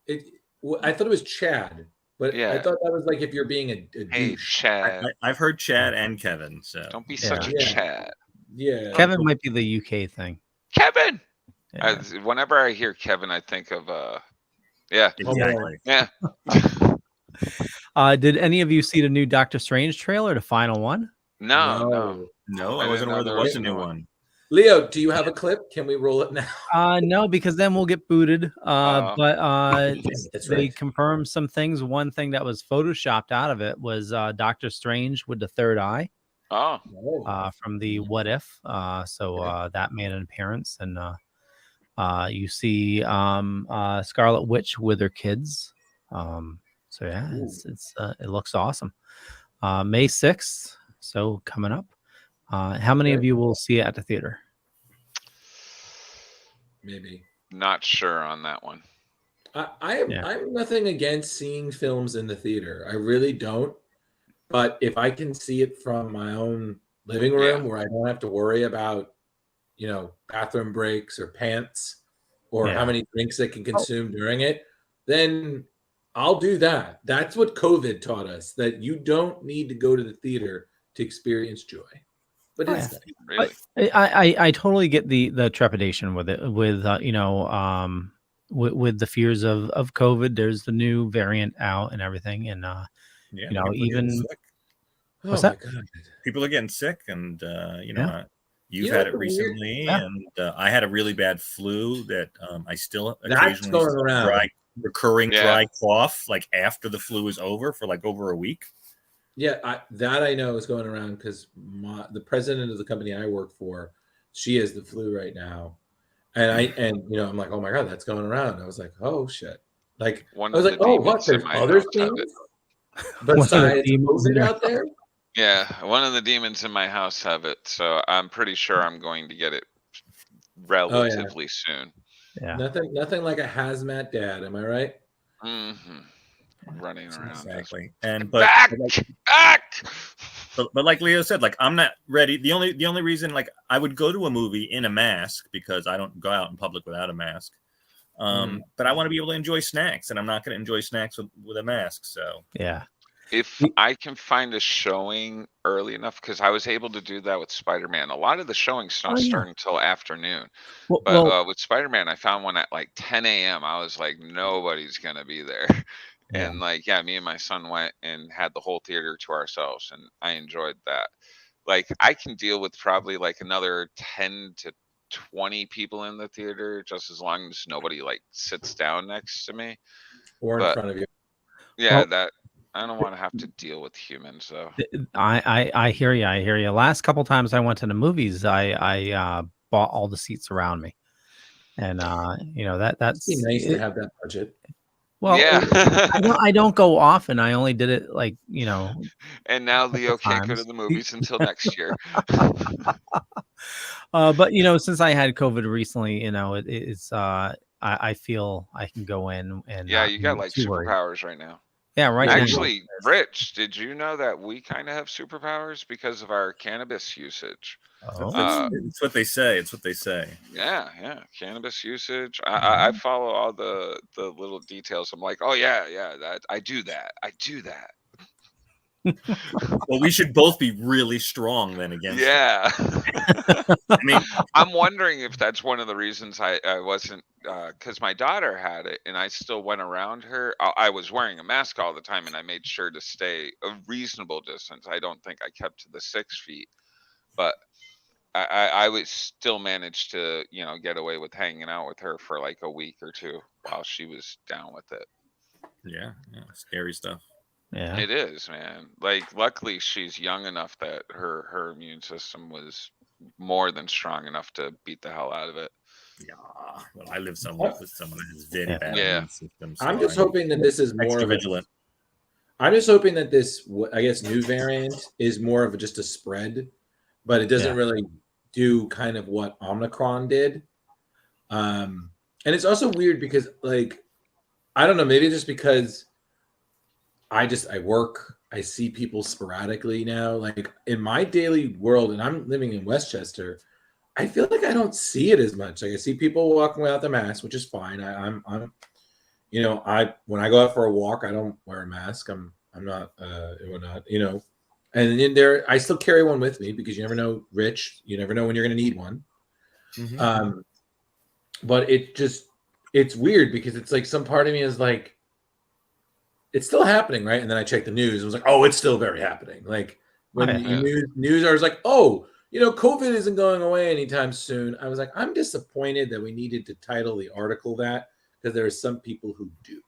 I thought it was Chad, but Yeah. I thought that was like if you're being a Hey, douche. Chad. I've heard Chad and Kevin. So Don't be such a Yeah. Chad. Yeah. Kevin might be the UK thing. Kevin! Yeah. Whenever I hear Kevin, I think of, yeah. exactly. Yeah. Did any of you see the new Doctor Strange trailer, the final one? No. No, I I wasn't didn't know aware there there was was a new one. one. Leo, do you have a clip? Can we roll it now? No, because then we'll get booted. But That's they right. confirmed some things. One thing that was photoshopped out of it was Doctor Strange with the third eye Oh. from the What If. So that made an appearance, and you see Scarlet Witch with her kids. So yeah, it looks awesome. May 6th, so coming up. How many of you will see it at the theater? Maybe. Not sure on that one. I have nothing against seeing films in the theater. I really don't. But if I can see it from my own living room where I don't have to worry about, bathroom breaks or pants or how many drinks I can consume during it, then I'll do that. That's what COVID taught us, that you don't need to go to the theater to experience joy. But it's Really? I totally get the trepidation with it, with with the fears of COVID. There's the new variant out and everything, and people are even getting sick. what's my that? God. People are getting sick, and you've You know had it the weird- recently, and I had a really bad flu that I still That's occasionally going around. recurring dry cough like after the flu is over for like over a week. Yeah, I know is going around because the president of the company I work for, she has the flu right now, and I'm like, oh my God, that's going around. I was like, oh shit, like I was like, oh what? There's other things besides COVID out there. Yeah, one of the demons in my house have it, so I'm pretty sure I'm going to get it relatively soon. Yeah, nothing like a hazmat dad. Am I right? Mm-hmm. Running around. Exactly. And back. But like Leo said, like I'm not ready. The only reason like I would go to a movie in a mask because I don't go out in public without a mask. But I want to be able to enjoy snacks, and I'm not going to enjoy snacks with a mask. So yeah. If I can find a showing early enough, because I was able to do that with Spider-Man. A lot of the showings don't start until afternoon. But with Spider-Man, I found one at like 10 a.m. I was like, nobody's going to be there. Yeah. And me and my son went and had the whole theater to ourselves, and I enjoyed that. Like, I can deal with probably like another 10 to 20 people in the theater, just as long as nobody like sits down next to me or in front of you. Yeah, that I don't want to have to deal with humans though. I hear you. I hear you. Last couple times I went to the movies, I bought all the seats around me, and that's It'd be nice to have that budget. Well, yeah. I don't go often. I only did it like And now Leo can't go to the movies until next year. But since I had COVID recently, it's I feel I can go in and you got like superpowers right now. Yeah, right. Actually, Rich, did you know that we kind of have superpowers because of our cannabis usage? It's what they say. It's what they say. Yeah, cannabis usage. I follow all the little details. I'm like, oh yeah, that I do that. Well, we should both be really strong then against it. I mean, I'm wondering if that's one of the reasons I wasn't, because my daughter had it and I still went around her. I was wearing a mask all the time and I made sure to stay a reasonable distance. I don't think I kept to the 6 feet, but I would still manage to, get away with hanging out with her for like a week or two while she was down with it. Yeah, scary stuff. Yeah, it is, man. Like, luckily she's young enough that her immune system was more than strong enough to beat the hell out of it. Yeah, well, I live somewhat with someone that has very bad immune system. So I'm just hoping that this is more extra of vigilant. I'm just hoping that this, I guess, new variant is more of just a spread, but it doesn't really do kind of what Omicron did. And it's also weird because, like, I don't know, maybe just because I work, I see people sporadically now. Like in my daily world, and I'm living in Westchester, I feel like I don't see it as much. Like I see people walking without the mask, which is fine. I'm when I go out for a walk, I don't wear a mask. I'm not whatnot, and in there I still carry one with me because you never know, Rich. You never know when you're going to need one. Mm-hmm. But it's weird because it's like some part of me is like, it's still happening, right? And then I check the news and was like, oh, it's still very happening. Like when news are like, oh, COVID isn't going away anytime soon. I was like, I'm disappointed that we needed to title the article that, because there are some people who do.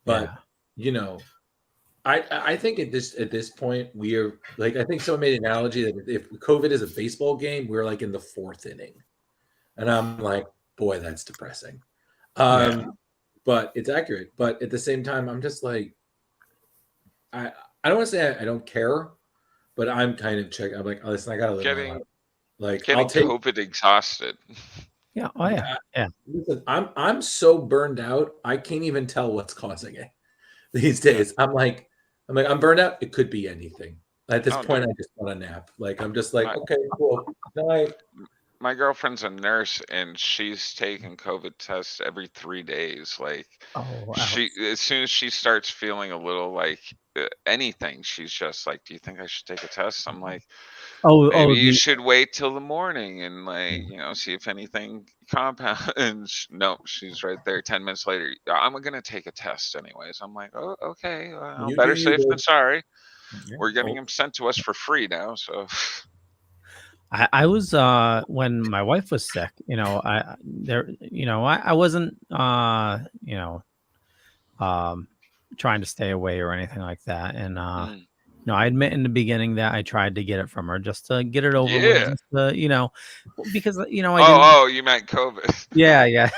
But I think at this point we are like, I think someone made an analogy that if COVID is a baseball game, we're like in the 4th inning, and I'm like, boy, that's depressing. But it's accurate. But at the same time, I'm just like, I don't want to say I don't care, but I'm kind of checking. I'm like, oh, listen, I gotta live my life. Like, I'll take COVID exhausted. Yeah. Oh yeah. Yeah. Listen, I'm so burned out. I can't even tell what's causing it these days. I'm burned out. It could be anything. At this point, I just want a nap. Like, I'm just like, okay, cool. Night. My girlfriend's a nurse, and she's taking COVID tests every 3 days. Like, as soon as she starts feeling a little like anything, she's just like, "Do you think I should take a test?" I'm like, maybe you should wait till the morning and see if anything compound. And no, she's right there. 10 minutes later, I'm gonna take a test anyways. I'm like, oh, okay, well, better safe than sorry. Yeah. We're getting them sent to us for free now, so. I was when my wife was sick, I wasn't trying to stay away or anything like that, and I admit in the beginning that I tried to get it from her just to get it over with, just to, because I didn't. You meant COVID. Yeah.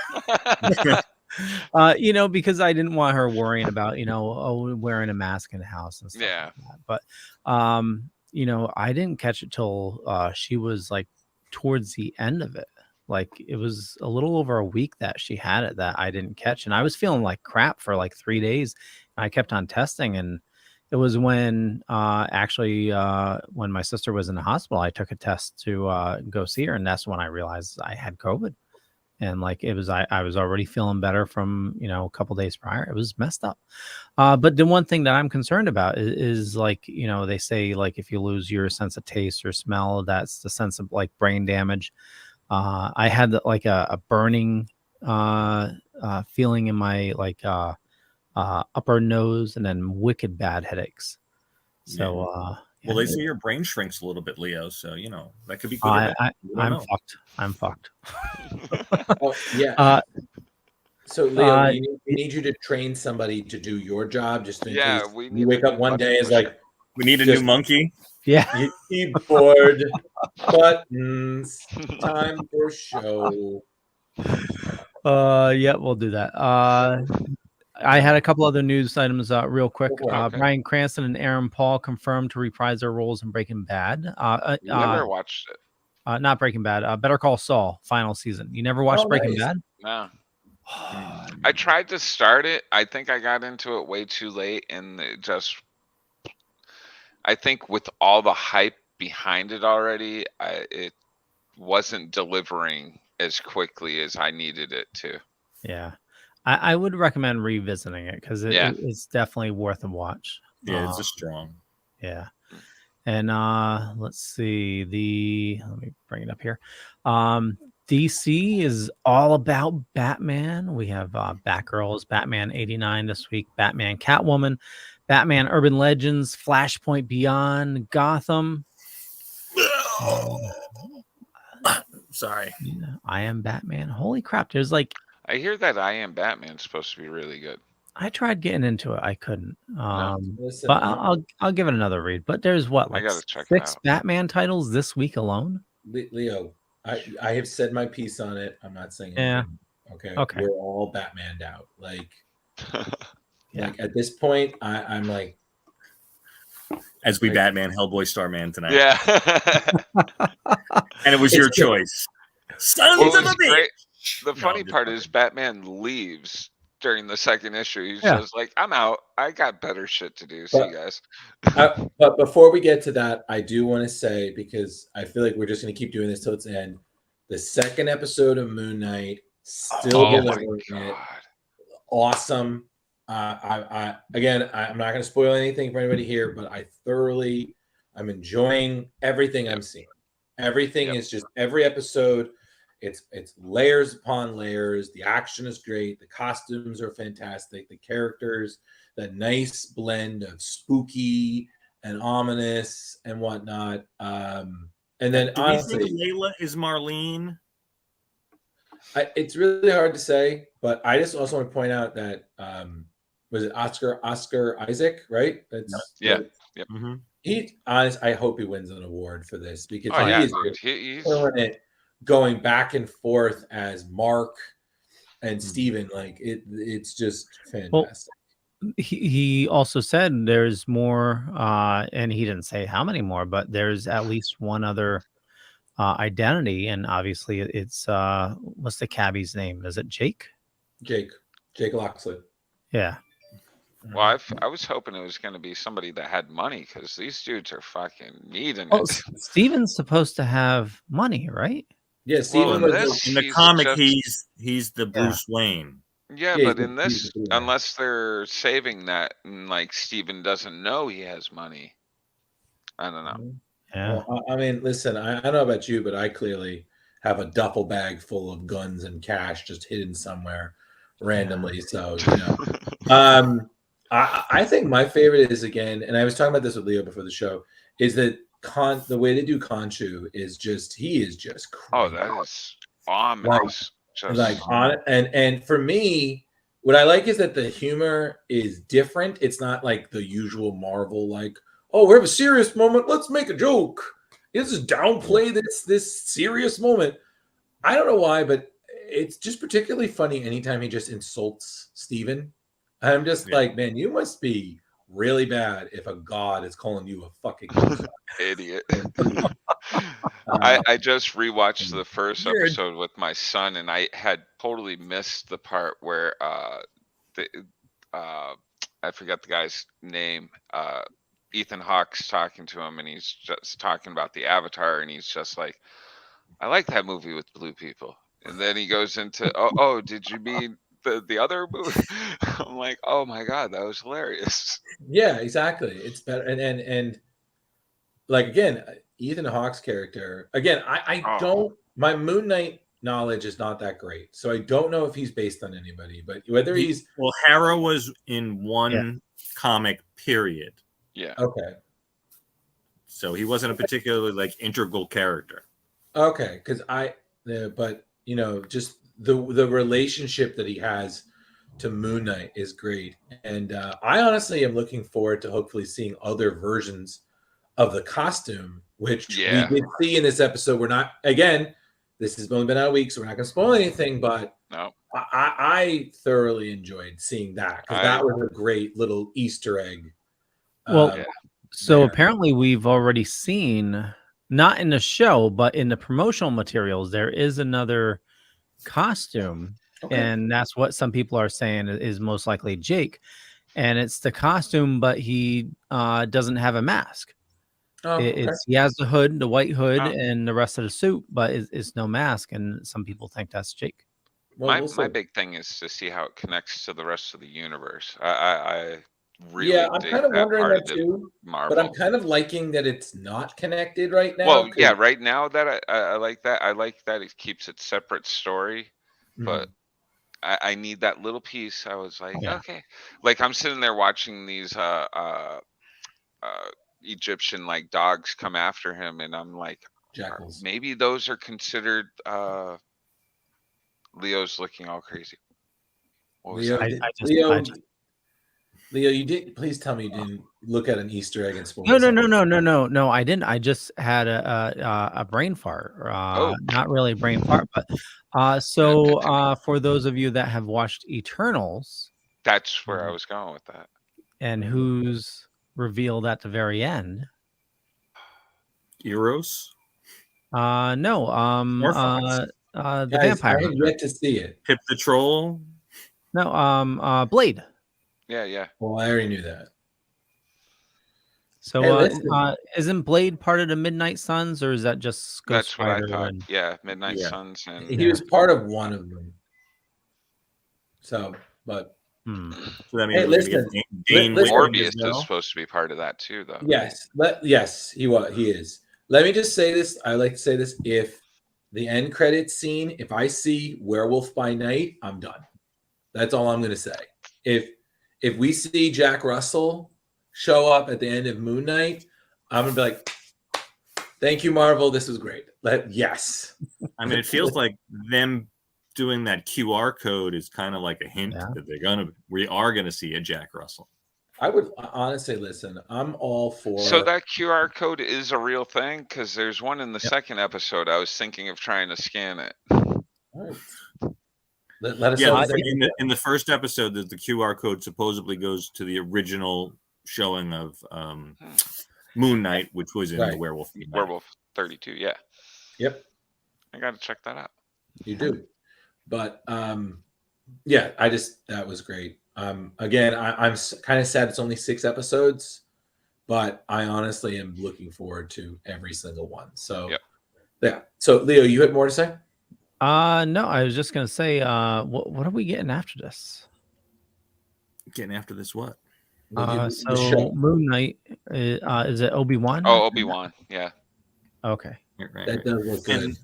Because I didn't want her worrying about wearing a mask in the house and stuff like that. But I didn't catch it till she was like towards the end of it. Like it was a little over a week that she had it that I didn't catch, and I was feeling like crap for like 3 days. I kept on testing, and it was when when my sister was in the hospital, I took a test to go see her, and that's when I realized I had COVID. And like it was, I was already feeling better from a couple days prior. It was messed up. But the one thing that I'm concerned about is like they say like if you lose your sense of taste or smell, that's the sense of like brain damage. I had like a burning feeling in my like upper nose, and then wicked bad headaches. So well, they say your brain shrinks a little bit, Leo. So that could be good. I'm fucked. I'm fucked. Oh, yeah. So Leo, we need you to train somebody to do your job. Just in case you wake up one day, it's like we need a new monkey. Yeah. Keyboard buttons. Time for show. Yeah, we'll do that. I had a couple other news items real quick. Okay. Bryan Cranston and Aaron Paul confirmed to reprise their roles in Breaking Bad. Never watched it. Not Breaking Bad. Better Call Saul, final season. You never watched Breaking Bad? No. I tried to start it. I think I got into it way too late, and I think with all the hype behind it already, it wasn't delivering as quickly as I needed it to. Yeah. I would recommend revisiting it because it's definitely worth a watch. Yeah, it's just strong. Yeah. And let's see. Let me bring it up here. DC is all about Batman. We have Batgirls, Batman 89 this week, Batman Catwoman, Batman Urban Legends, Flashpoint Beyond, Gotham. Sorry. I Am Batman. Holy crap. There's like, I hear that I Am Batman is supposed to be really good. I tried getting into it. I couldn't. But I'll give it another read. But there's what, like 6 Batman titles this week alone? Leo, I have said my piece on it. I'm not saying anything. Okay. We're all Batmaned out. Like at this point, I'm like, as we Batman Hellboy Starman tonight. Yeah. And it was your choice. Sons of a bitch. The funny part is Batman leaves during the second issue. He's just like, I'm out. I got better shit to do. See you guys. But before we get to that, I do want to say, because I feel like we're just going to keep doing this till its end, the second episode of Moon Knight still delivering it. Awesome. Again, I'm not going to spoil anything for anybody here, but I'm enjoying everything I'm seeing. Everything is just every episode. It's layers upon layers. The action is great. The costumes are fantastic. The characters, that nice blend of spooky and ominous and whatnot. And then do honestly, we think Layla is Marlene? It's really hard to say, but I just also want to point out that was it Oscar Isaac, right? Yep. He honest. I hope he wins an award for this because he's killing it, going back and forth as Mark and Steven. Like it's just fantastic. Well, he also said there's more, and he didn't say how many more, but there's at least one other identity, and obviously it's what's the cabbie's name? Is it Jake? Jake Loxley. Yeah. Well, I was hoping it was going to be somebody that had money, because these dudes are fucking needing it. Steven's supposed to have money, right? Yeah, Steven was in the comic. He's the Bruce Wayne. Yeah, but in this, unless they're saving that, and like Steven doesn't know he has money, I don't know. Yeah. Well, I mean, listen, I don't know about you, but I clearly have a duffel bag full of guns and cash just hidden somewhere randomly. So, I think my favorite is, again, and I was talking about this with Leo before the show, is that the way they do Khonshu is just, he is just crazy. Oh, that is ominous. And for me, what I like is that the humor is different. It's not like the usual Marvel, like, oh, we have a serious moment, let's make a joke. Let's just downplay this serious moment. I don't know why, but it's just particularly funny anytime he just insults Steven. I'm just like, man, you must be really bad if a god is calling you a fucking idiot. I just rewatched the first episode with my son, and I had totally missed the part where I forgot the guy's name. Ethan Hawke's talking to him, and he's just talking about the Avatar, and he's just like, I like that movie with blue people. And then he goes into, oh, did you mean the other movie? I'm like, oh my god, that was hilarious. Yeah, exactly. It's better, and like, again, Ethan Hawke's character. Again, I don't. My Moon Knight knowledge is not that great, so I don't know if he's based on anybody. But whether he's Hera was in one comic period. Yeah. Okay. So he wasn't a particularly integral character. Okay, because but just the relationship that he has to Moon Knight is great, and I honestly am looking forward to hopefully seeing other versions of the costume, which we did see in this episode. We're not, again, this has only been out a week, so we're not going to spoil anything, but no, I thoroughly enjoyed seeing that, because that was a great little Easter egg. So apparently we've already seen, not in the show, but in the promotional materials, there is another costume, and that's what some people are saying is most likely Jake, and it's the costume, but he doesn't have a mask. He has the hood, the white hood, and the rest of the suit, but it's no mask, and some people think that's Jake. Well, my big thing is to see how it connects to the rest of the universe. I really I'm kind of wondering that too, but I'm kind of liking that it's not connected right now. Well, yeah, right now that I like that. I like that it keeps its separate story, but I need that little piece. I was like, okay, like I'm sitting there watching these Egyptian dogs come after him, and I'm like, jackals. Maybe those are considered. Leo's looking all crazy. What was Leo, Leo, you did. Please tell me you didn't look at an Easter egg and spoil No, something. no. I didn't. I just had a brain fart. Not really a brain fart, but for those of you that have watched Eternals, That's where I was going with that. and who's revealed at the very end? Eros, No, Fox. the Guys, vampire. I have yet to see it. Pip the Troll. No, Blade. Yeah. Well, I already knew that. So, Hey, listen. isn't Blade part of the Midnight Suns, or is that just Ghost That's what I Rider thought. and- Yeah, Midnight Yeah. Suns and He was part of one of them. So, but Hmm. So that means Hey, we're gonna listen. get Dane Listen. Whitman Morbius as well. is supposed to be part of that too, though. yes, he is. Let me just say this. I like to say this. If the end credits scene, if I see Werewolf by Night, I'm done. That's all I'm going to say. If we see Jack Russell show up at the end of Moon Knight, I'm going to be like, thank you, Marvel. This was great. Yes. I mean, it feels like them doing that QR code is kind of like a hint that we are gonna see a Jack Russell. I would honestly listen. I'm all for. So that QR code is a real thing, because there's one in the second episode. I was thinking of trying to scan it. All right. Let us know. Yeah, in the first episode, the QR code supposedly goes to the original showing of Moon Knight, which was in the Werewolf 32. Yeah. Yep. I got to check that out. You do. But yeah, that was great. Again, I'm kind of sad it's only 6 episodes, but I honestly am looking forward to every single one. So yeah. So Leo, you had more to say? No, I was just gonna say, what are we getting after this? Getting after this what? So Moon Knight, is it Obi-Wan? Oh, Obi-Wan, yeah. Okay. Right. That does look good.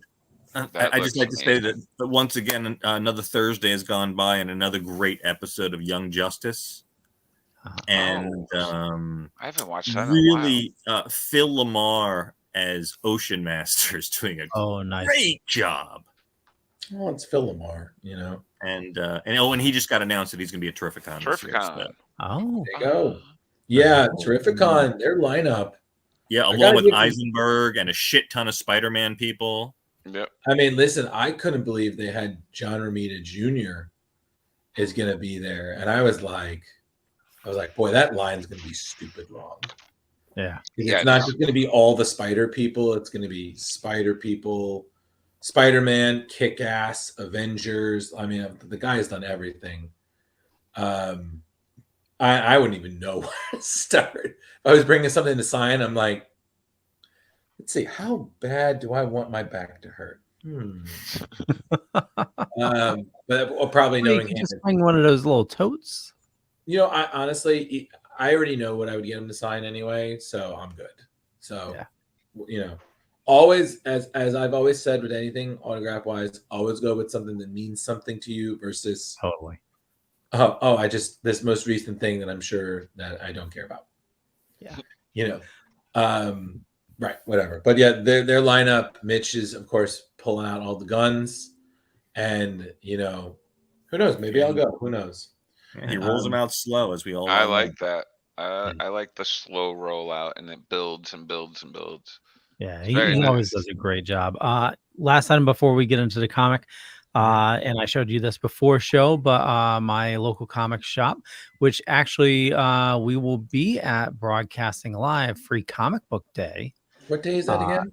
I just like to say that once again, another Thursday has gone by and another great episode of Young Justice. And I haven't watched that really, in a while. Phil Lamar as Ocean Master is doing a nice. great job. Well, it's Phil Lamar, you know. And he just got announced that he's going to be at Terrificon. Terrificon. Oh, there you go. Yeah, Terrificon. Their lineup. Yeah, along with Eisenberg and a shit ton of Spider-Man people. Yep. I mean, listen, I couldn't believe they had John Romita Jr. is going to be there, and I was like, boy, that line's going to be stupid long. Yeah. It's not just going to be all the Spider people. It's going to be Spider people, Spider-Man, Kick-Ass, Avengers. I mean, the guy has done everything. I wouldn't even know where to start. If I was bringing something to sign, I'm like, let's see, how bad do I want my back to hurt? But probably knowing him, just bring one of those little totes. You know, I honestly already know what I would get him to sign anyway, so I'm good. So, you know, always, as I've always said with anything autograph wise, always go with something that means something to you versus totally. This most recent thing that I'm sure that I don't care about. Yeah, you know, right, whatever. But yeah, their lineup. Mitch is of course pulling out all the guns, and you know, who knows? Maybe I'll go. Who knows? Yeah, he rolls them out slow, as we all. I like that. I like the slow rollout, and it builds and builds and builds. Yeah, he always does a great job. Last item before we get into the comic, and I showed you this before show, but my local comic shop, which actually we will be at broadcasting live Free Comic Book Day. What day is that again?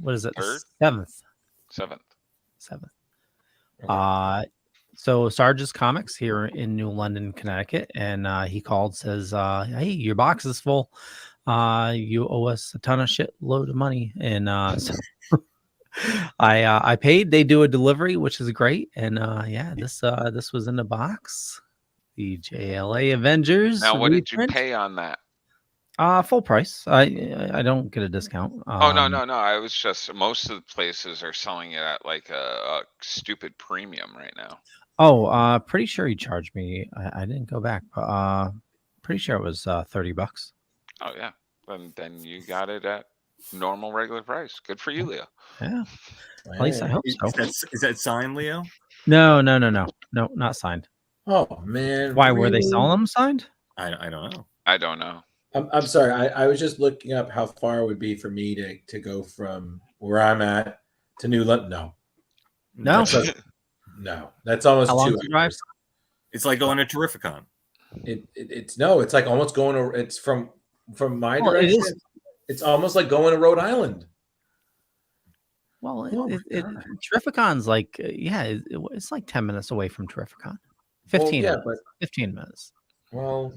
What is it? 7th. 7th. Okay. So Sarge's Comics here in New London, Connecticut, and he called, says, "Hey, your box is full. You owe us a ton of shitload of money." And so I paid. They do a delivery, which is great. And this was in the box. The JLA Avengers. Now, what did you pay on that? Full price. I don't get a discount. No. I was just, most of the places are selling it at like a stupid premium right now. Oh, pretty sure he charged me. I didn't go back, but pretty sure it was $30. Oh yeah, then you got it at normal regular price. Good for you, Leo. Yeah, at least I hope so. Is that signed, Leo? No, not signed. Oh man, Why were they really? selling them signed? I don't know. I don't know. I'm sorry. I was just looking up how far it would be for me to go from where I'm at to New London. No, No. no, that's almost How long 2 does it drive? hours. It's like going to Terrificon. It's like almost going to. It's from my Well, it direction. is. It's almost like going to Rhode Island. Well, Oh my God. Terrificon's like, it's like 10 minutes away from Terrificon. Well, 15 yeah, minutes. but 15 minutes. well,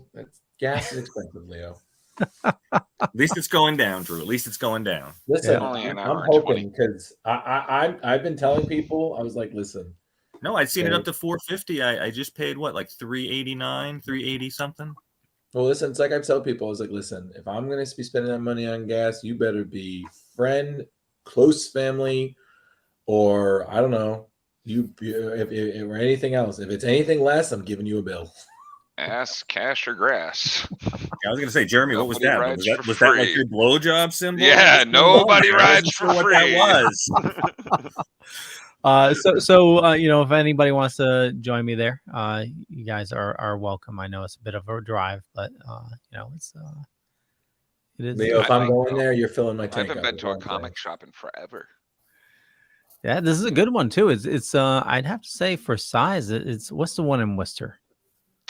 gas is expensive, Leo. At least it's going down, Drew. At least it's going down. Listen, Only an I'm hour and 20. hoping because I've been telling people. I was like, listen. No, I'd seen it up to $450. I just paid what, like $389, $380 something. Well, listen, it's like I tell people. I was like, listen, if I'm going to be spending that money on gas, you better be friend, close family, or I don't know, if or anything else. If it's anything less, I'm giving you a bill. Ass, cash, or grass. I was gonna say, Jeremy, what was Nobody that? rides for Was that like free. your blowjob symbol? Yeah, nobody I rides wasn't for sure what free. that was. If anybody wants to join me there, you guys are welcome. I know it's a bit of a drive, but it is. Leo, if I'm I- going there, you're filling my I tank. haven't up, been is to all a I'm comic shop in forever. Yeah, this is a good one too. It's I'd have to say for size, it's what's the one in Worcester?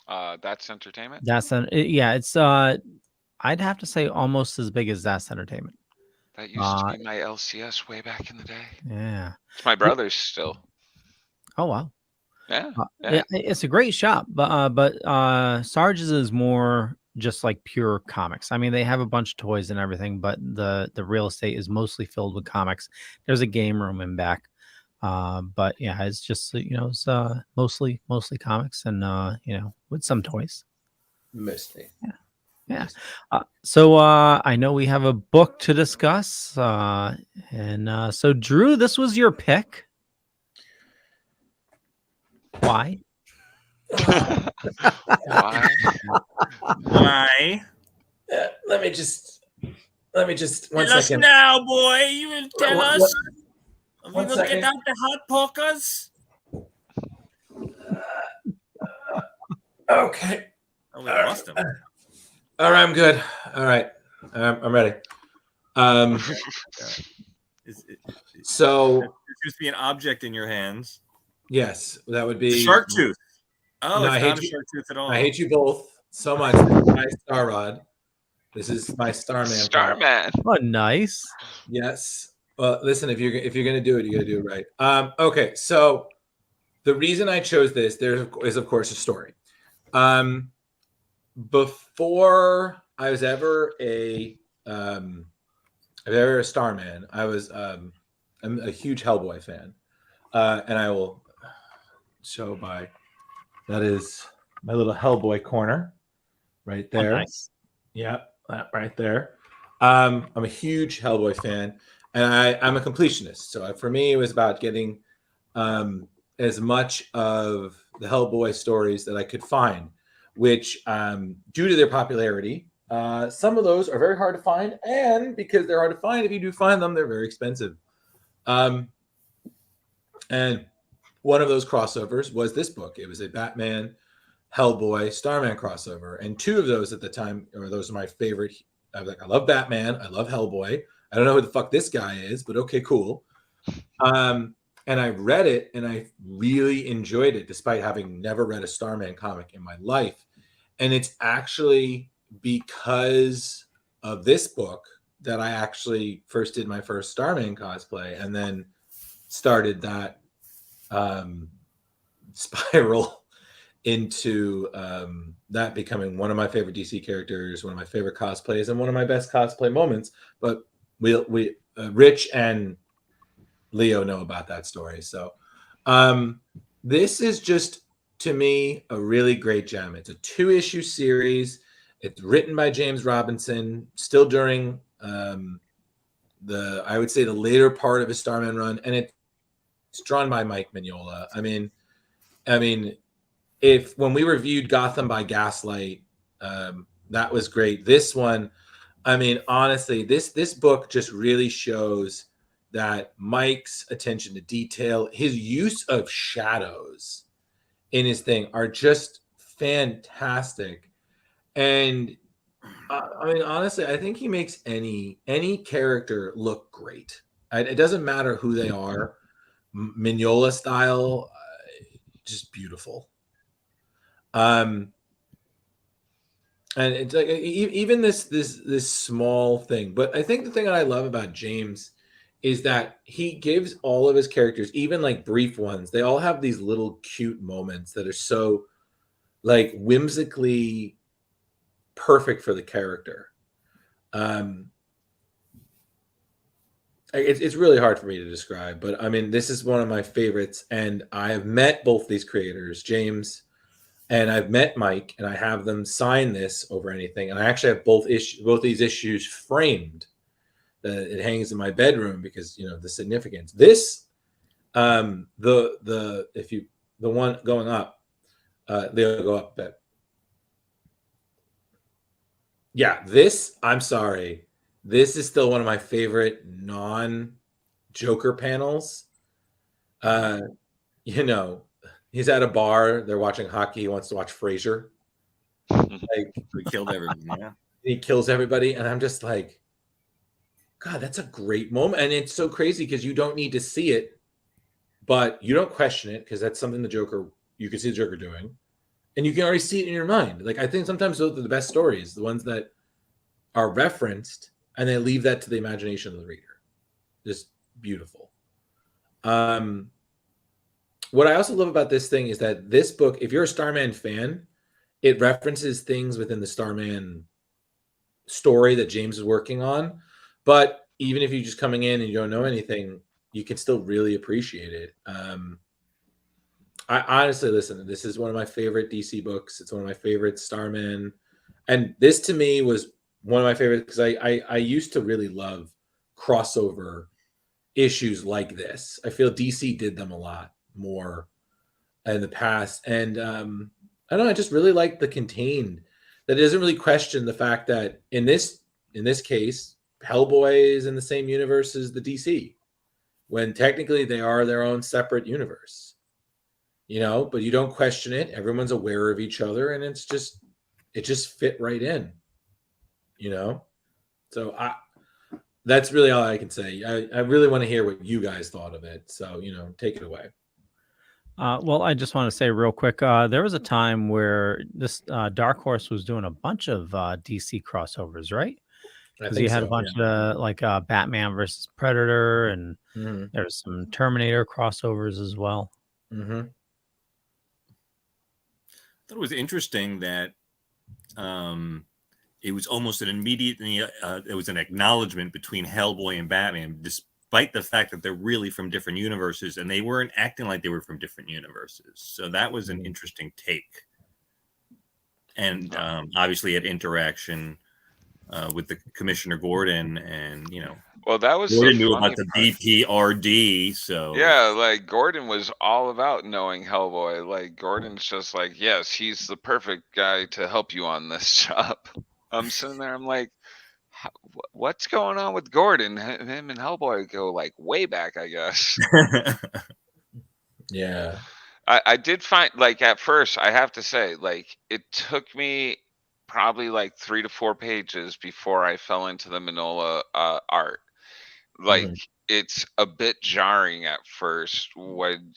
That's entertainment. It's I'd have to say almost as big as That's Entertainment. That used to be my LCS way back in the day. Yeah. It's my brother's still. Oh wow. Yeah. It's a great shop, but Sarge's is more just like pure comics. I mean, they have a bunch of toys and everything, but the real estate is mostly filled with comics. There's a game room in back, but yeah, it's just it's mostly comics and with some toys. Mostly. Yeah. So I know we have a book to discuss, and so Drew, this was your pick. Why? Why? Why? Let me just 1 Tell us second. now, boy. You will tell What- us. We one will second. get out the hot pokers. Okay. Oh, we lost him. All right, I'm good. All right, I'm ready. So There seems to be an object in your hands. yes, that would A be shark tooth. Oh, No, I it's hate not a you. shark tooth at all. I hate you both so much. This is my Star Rod. This is my Starman. prop. Starman. Oh, nice. Yes. Well, listen, if you're gonna do it, you gotta do it right. Okay, so the reason I chose this, there is of course a story. Before I was ever a Starman, I'm a huge Hellboy fan, and I will show by that is my little Hellboy corner right there. Oh, nice. Yeah, that right there. I'm a huge Hellboy fan, and I'm a completionist. So for me, it was about getting as much of the Hellboy stories that I could find, which, due to their popularity, some of those are very hard to find, and because they're hard to find, if you do find them, they're very expensive. And one of those crossovers was this book. It was a Batman, Hellboy, Starman crossover, and two of those at the time, or those are my favorite. I was like, I love Batman, I love Hellboy. I don't know who the fuck this guy is, but okay, cool. And I read it, and I really enjoyed it, despite having never read a Starman comic in my life. And it's actually because of this book that I actually first did my first Starman cosplay, and then started that spiral into that becoming one of my favorite DC characters, one of my favorite cosplays, and one of my best cosplay moments. But we Rich and Leo know about that story. So this is just, to me, a really great gem. It's a 2-issue series. It's written by James Robinson, still during I would say the later part of his Starman run, and it's drawn by Mike Mignola. I mean, if when we reviewed Gotham by Gaslight, that was great. This one, I mean, honestly, this book just really shows that Mike's attention to detail, his use of shadows in his thing are just fantastic. And I mean, honestly, I think he makes any character look great. It doesn't matter who they are. Mignola style, just beautiful. And it's like even this small thing. But I think the thing that I love about James is that he gives all of his characters, even like brief ones, they all have these little cute moments that are so like whimsically perfect for the character. It's really hard for me to describe, but I mean, this is one of my favorites, and I have met both these creators, James, and I've met Mike, and I have them sign this over anything, and I actually have both these issues framed. It hangs in my bedroom because the significance. This, the one going up, they'll go up a bit. Yeah, this, I'm sorry. This is still one of my favorite non-Joker panels. He's at a bar, they're watching hockey, he wants to watch Frasier. Like, he killed everyone, yeah. He kills everybody, and I'm just like, God, that's a great moment. And it's so crazy because you don't need to see it, but you don't question it because that's something you can see the Joker doing. And you can already see it in your mind. Like, I think sometimes those are the best stories, the ones that are referenced, and they leave that to the imagination of the reader. Just beautiful. What I also love about this thing is that this book, if you're a Starman fan, it references things within the Starman story that James is working on. But even if you're just coming in and you don't know anything, you can still really appreciate it. I honestly, listen, this is one of my favorite DC books. It's one of my favorite Starman. And this to me was one of my favorites because I used to really love crossover issues like this. I feel DC did them a lot more in the past. And I don't know, I just really like the contained, that it doesn't really question the fact that in this case, Hellboy is in the same universe as the DC, when technically they are their own separate universe. But you don't question it. Everyone's aware of each other, and it just fit right in. So that's really all I can say. I really want to hear what you guys thought of it. So, take it away. Well, I just want to say real quick, there was a time where this Dark Horse was doing a bunch of DC crossovers, right? Because you had a bunch of like Batman versus Predator, and there was some Terminator crossovers as well. Mm-hmm. I thought it was interesting that it was almost an immediate, it was an acknowledgement between Hellboy and Batman, despite the fact that they're really from different universes, and they weren't acting like they were from different universes. So that was an interesting take. And obviously at interaction with the Commissioner Gordon, and well, that was Gordon knew about the BPRD, so yeah, like Gordon was all about knowing Hellboy. Like Gordon's just like, yes, he's the perfect guy to help you on this job. I'm sitting there, I'm like, what's going on with Gordon? Him and Hellboy go like way back, I guess. Yeah. I did find, like, at first, I have to say, like, it took me probably like 3 to 4 pages before I fell into the Mignola art. Like, it's a bit jarring at first when,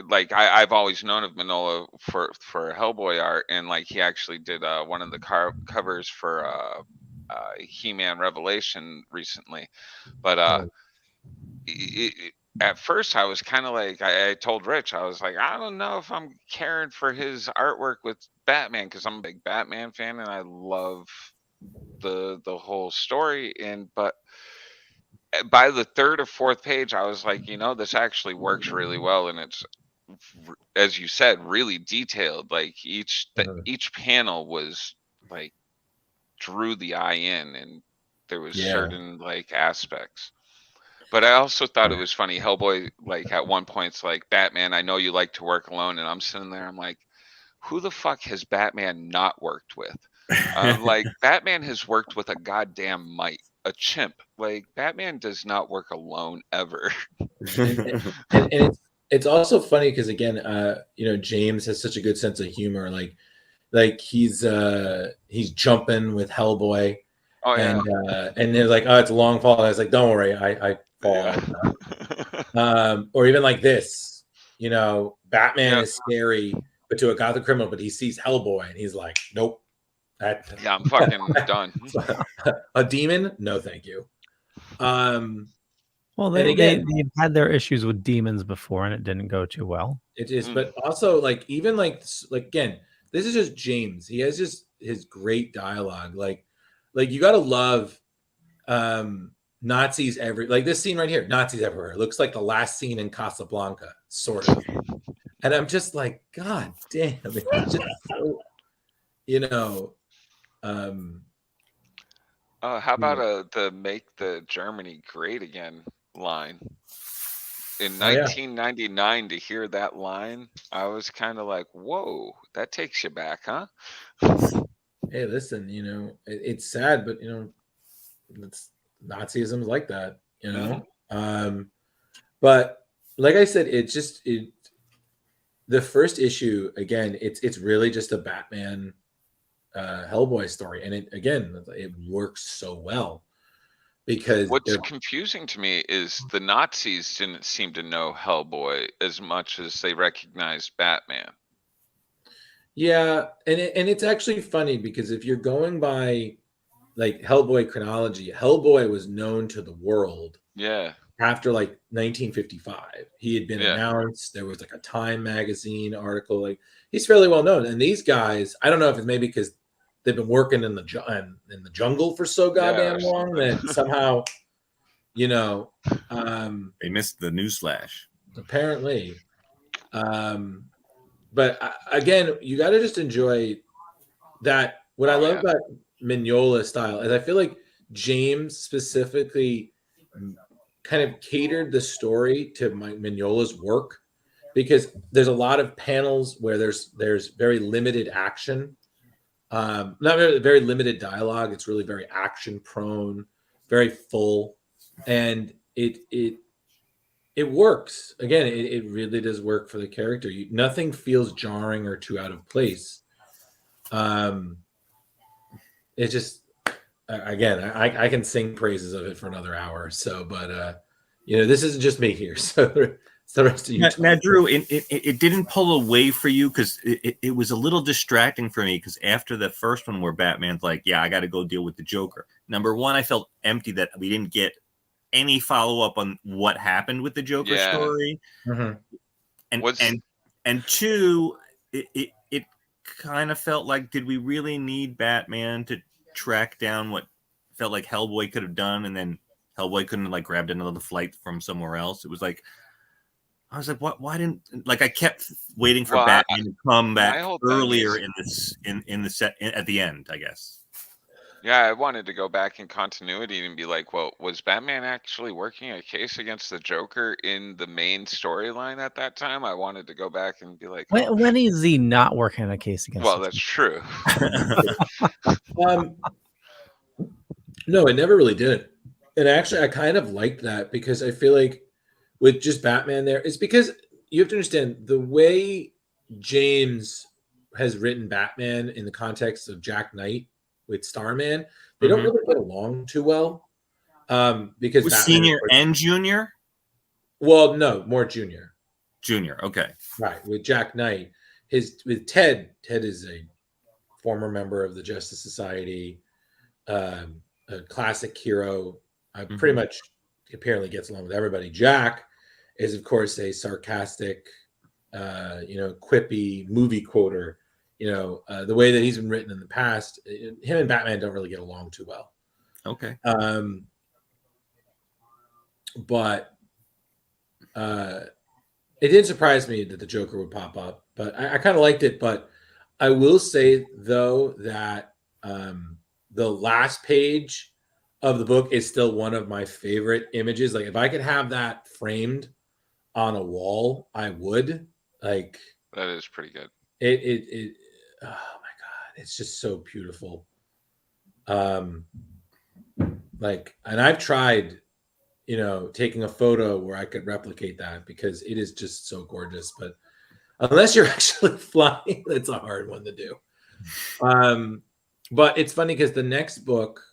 like, I've always known of Mignola for Hellboy art, and like he actually did one of the covers for He-Man Revelation recently, but at first I was kind of like, I told Rich, I was like, I don't know if I'm caring for his artwork with Batman, because I'm a big Batman fan and I love the whole story, but by the 3rd or 4th page I was like, this actually works really well, and it's, as you said, really detailed. Like each panel was like drew the eye in, and there was certain like aspects. But I also thought it was funny. Hellboy, like at one point, it's like, Batman, I know you like to work alone, and I'm sitting there, I'm like, who the fuck has Batman not worked with? Like, Batman has worked with a goddamn mite, a chimp. Like, Batman does not work alone ever. and it's also funny because again, James has such a good sense of humor. Like he's jumping with Hellboy, Oh yeah, and they're like, oh, it's a long fall. I was like, don't worry, I fall. yeah. Or even like this, Batman Yeah. is scary, but to a gothic criminal, but he sees Hellboy and he's like, nope. Yeah, I'm fucking done. A demon? No, thank you. Well, And again, they've had their issues with demons before, and it didn't go too well. it is, but also even like again, this is just James. He has just his great dialogue. Like you gotta love Nazis like this scene right here, Nazis everywhere. It looks like the last scene in Casablanca, sort of. And I'm just like, God damn, it's just so, how about the "Make the Germany Great Again" line? In 1999, to hear that line, I was kind of like, "Whoa, that takes you back, huh?" Hey, listen, it's sad, but it's Nazism is like that, But like I said, the first issue again, it's really just a Batman Hellboy story, and it works so well because What's confusing to me is the Nazis didn't seem to know Hellboy as much as they recognized Batman. Yeah, and it's actually funny because if you're going by like Hellboy chronology, Hellboy was known to the world. Yeah. After like 1955, he had been Yeah. announced. There was like a Time magazine article. Like he's fairly well known. And these guys, I don't know if it's maybe because they've been working in the jungle for so goddamn long that somehow, they missed the newsflash. Apparently, but again, you got to just enjoy that. What I love about Mignola style is I feel like James specifically kind of catered the story to Mike Mignola's work because there's a lot of panels where there's very limited action, not very limited dialogue. It's really very action prone, very full, and it works. Again, it really does work for the character. Nothing feels jarring or too out of place. It just, again, I can sing praises of it for another hour or so, but this isn't just me here. So it's the rest of you. Now, Drew, it didn't pull away for you because it was a little distracting for me because after the first one where Batman's like, yeah, I got to go deal with the Joker. Number one, I felt empty that we didn't get any follow-up on what happened with the Joker story. Mm-hmm. And two, it kind of felt like, did we really need Batman to track down what felt like Hellboy could have done, and then Hellboy couldn't have like grabbed another flight from somewhere else? It was like, I was like, what? Why didn't like I kept waiting for Batman to come back earlier in the set at the end, I guess. Yeah, I wanted to go back in continuity and be like, well, was Batman actually working a case against the Joker in the main storyline at that time? I wanted to go back and be like, when is he not working a case against? Well, that's true. No, it never really did. And actually, I kind of liked that because I feel like with just Batman there, it's because you have to understand the way James has written Batman in the context of Jack Knight with Starman, they don't really get along too well. Because with senior and junior? Well, no, more junior. Junior, okay. Right. With Jack Knight. With Ted is a former member of the Justice Society, a classic hero. Pretty much apparently gets along with everybody. Jack is, of course, a sarcastic, quippy movie quoter. The way that he's been written in the past, him and Batman don't really get along too well. Okay. But it didn't surprise me that the Joker would pop up, but I kind of liked it. But I will say, though, that the last page of the book is still one of my favorite images. Like, if I could have that framed on a wall, I would. Like, that is pretty good. It oh my God, it's just so beautiful. And I've tried, taking a photo where I could replicate that because it is just so gorgeous. But unless you're actually flying, that's a hard one to do. But it's funny because the next book,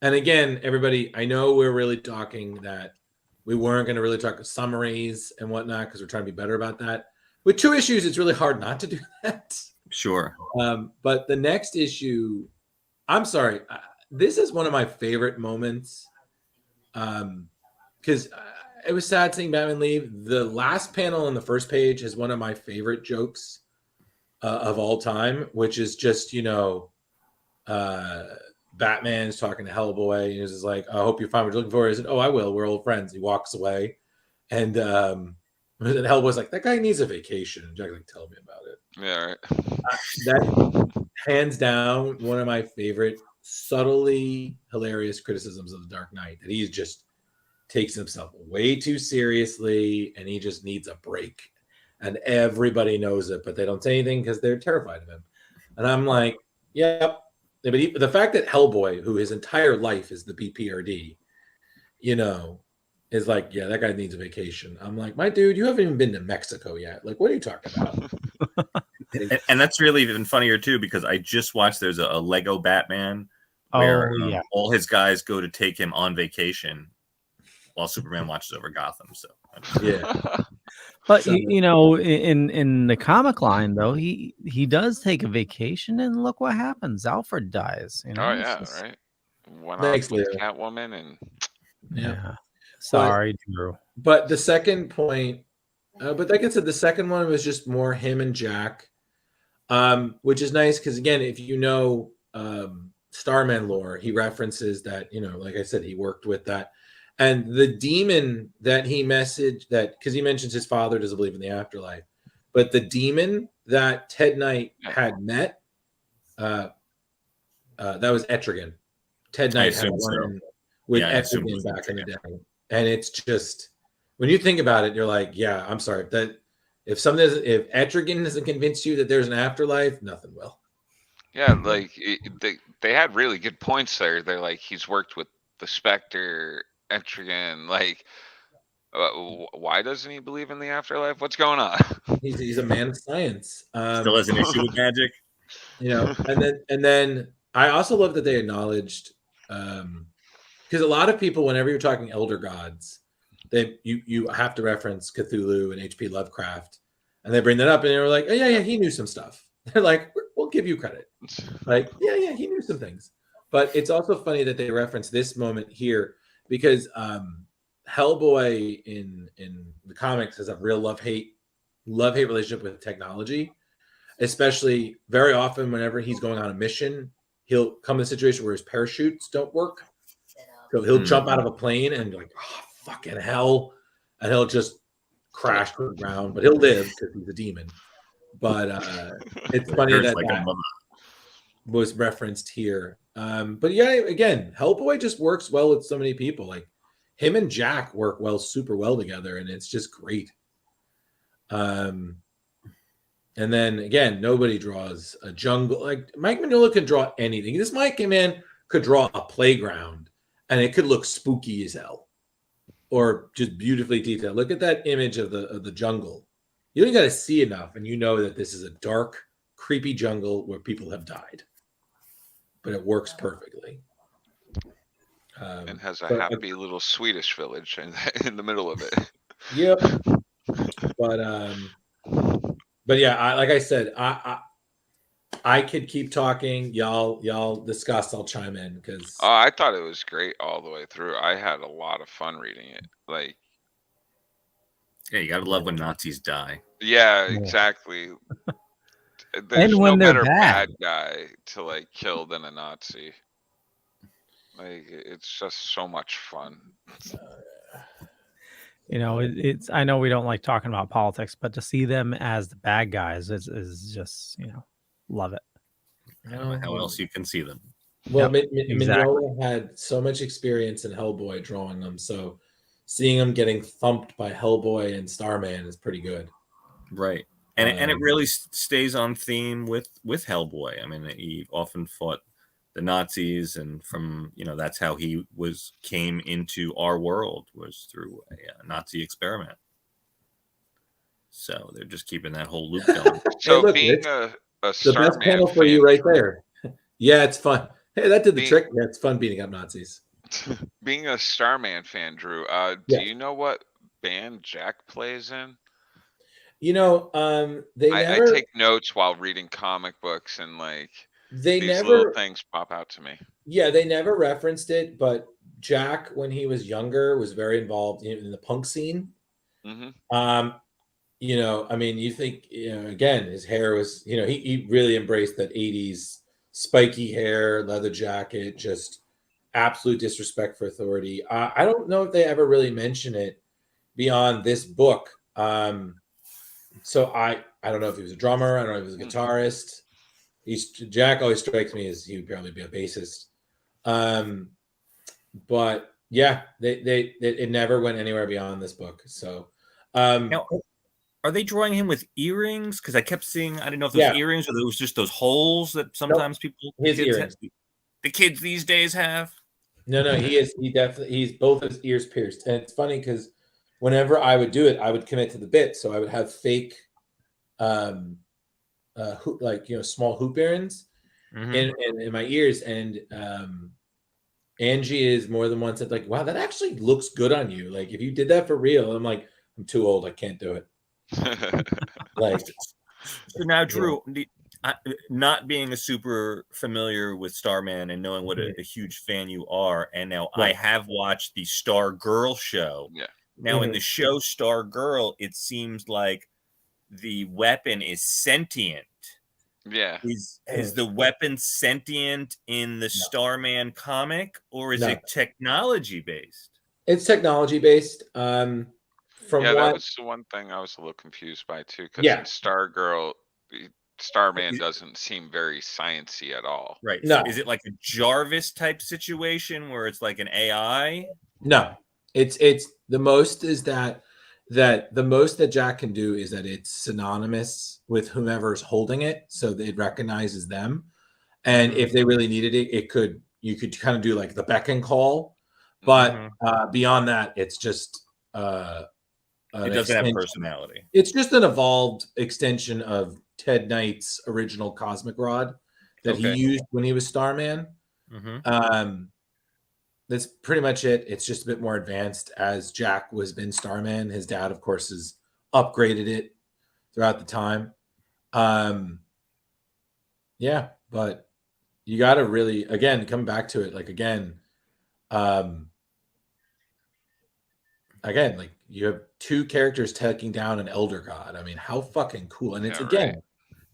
and again, everybody, I know we're really talking that we weren't going to really talk summaries and whatnot because we're trying to be better about that. With 2 issues, it's really hard not to do that. Sure. But the next issue, I'm sorry, this is one of my favorite moments because it was sad seeing Batman leave. The last panel on the first page is one of my favorite jokes of all time, which is just, Batman's talking to Hellboy. And he's just like, I hope you find what you're looking for. He said, oh, I will. We're old friends. He walks away. And Hellboy's like, that guy needs a vacation. Jack's like, tell me about it. Yeah, right. That hands down one of my favorite subtly hilarious criticisms of the Dark Knight, that he just takes himself way too seriously and he just needs a break. And everybody knows it, but they don't say anything because they're terrified of him. And I'm like, yep. But the fact that Hellboy, who his entire life is the BPRD, is like, yeah, that guy needs a vacation. I'm like, my dude, you haven't even been to Mexico yet. Like, what are you talking about? and that's really even funnier too, because I just watched, there's a Lego Batman where all his guys go to take him on vacation while Superman watches over Gotham. So yeah. But in the comic line though, he does take a vacation, and look what happens. Alfred dies. Oh yeah, right. Went off with Catwoman and yeah. Sorry, Drew. But the second point, but like I said, the second one was just more him and Jack, which is nice because again, if Starman lore, he references that, like I said, he worked with that. And the demon that he messaged, that because he mentions his father doesn't believe in the afterlife, but the demon that Ted Knight had met, that was Etrigan. Ted Knight had one with Etrigan back in the day. And it's just, when you think about it, you're like, yeah, I'm sorry. That if Etrigan doesn't convince you that there's an afterlife, nothing will. Yeah, like they had really good points there. They're like, he's worked with the Spectre, Etrigan, like why doesn't he believe in the afterlife? What's going on? He's a man of science. Still has an issue with magic. And then I also love that they acknowledged because a lot of people, whenever you're talking elder gods, you have to reference Cthulhu and H.P. Lovecraft, and they bring that up, and they're like, oh yeah, he knew some stuff. They're like, we'll give you credit. Like, yeah, he knew some things. But it's also funny that they reference this moment here because Hellboy in the comics has a real love-hate relationship with technology, especially very often whenever he's going on a mission, he'll come in a situation where his parachutes don't work. So he'll jump out of a plane and be like, oh, fucking hell. And he'll just crash to the ground, but he'll live because he's a demon. But it's funny that was referenced here. But yeah, again, Hellboy just works well with so many people. Like him and Jack work super well together, and it's just great. And then again, nobody draws a jungle. Like Mike Mignola can draw anything. This Mike man could draw a playground, and it could look spooky as hell, or just beautifully detailed. Look at that image of the jungle. You only got to see enough, and you know that this is a dark, creepy jungle where people have died. But it works perfectly. And has a happy little Swedish village in the middle of it. Yep. But yeah, like I said, I could keep talking. Y'all discuss. I'll chime in because I thought it was great all the way through. I had a lot of fun reading it. Like, yeah, you gotta love when Nazis die. Yeah, exactly. There's and when no they're better bad guy to like kill than a Nazi. Like it's just so much fun. It's I know we don't like talking about politics, but to see them as the bad guys is just love it. I don't know how else you can see them. Well, Mignola had so much experience in Hellboy drawing them, so seeing him getting thumped by Hellboy and Starman is pretty good. Right. And it really stays on theme with Hellboy. I mean, he often fought the Nazis, and from that's how he came into our world, was through a Nazi experiment. So they're just keeping that whole loop going. So look, being Rich, a the best Starman panel for fan, you right there. Yeah, it's fun. Hey, that did the Being- trick. Yeah, it's fun beating up Nazis. being a Starman fan, Drew, Yeah. do you know what band Jack plays in? They I never take notes while reading comic books, and like they these little never things pop out to me. yeah, they never referenced it, but Jack, when he was younger, was very involved in the punk scene. Hmm. I mean, you think, again, his hair was, he really embraced that 80s spiky hair, leather jacket, just absolute disrespect for authority. I don't know if they ever really mention it beyond this book. So I don't know if he was a drummer. I don't know if he was a guitarist. Jack always strikes me as he would probably be a bassist. But yeah, it never went anywhere beyond this book. So, Now, are they drawing him with earrings? Because I kept seeing, I didn't know if those earrings or there was just those holes that sometimes his earrings. The kids these days have. No, he's both his ears pierced. And it's funny because whenever I would do it, I would commit to the bit. So I would have fake, small hoop earrings in my ears. And Angie is more than once said, like, wow, that actually looks good on you. Like, if you did that for real, I'm like, I'm too old. I can't do it. Like, so now, Drew, not being a super familiar with Starman and knowing what a huge fan you are, and now I have watched the Star Girl show. Yeah. Now, in the show Star Girl, it seems like the weapon is sentient. Yeah. Is the weapon sentient in the Starman comic, or is it technology based? It's technology based. That was the one thing I was a little confused by too, because in Starman doesn't seem very scienccy at all. Right. No. So is it like a Jarvis type situation where it's like an AI? No. It's the most is that the most that Jack can do is that it's synonymous with whomever's holding it, so that it recognizes them. And if they really needed it, you could kind of do like the beck and call. But beyond that, it's just it doesn't have personality. It's just an evolved extension of Ted Knight's original cosmic rod that he used when he was Starman. That's pretty much it. It's just a bit more advanced as Jack was been Starman. His dad, of course, has upgraded it throughout the time. But you got to really, again, come back to it. Like, again, like you have two characters taking down an elder god. I mean, how fucking cool. And it's, again,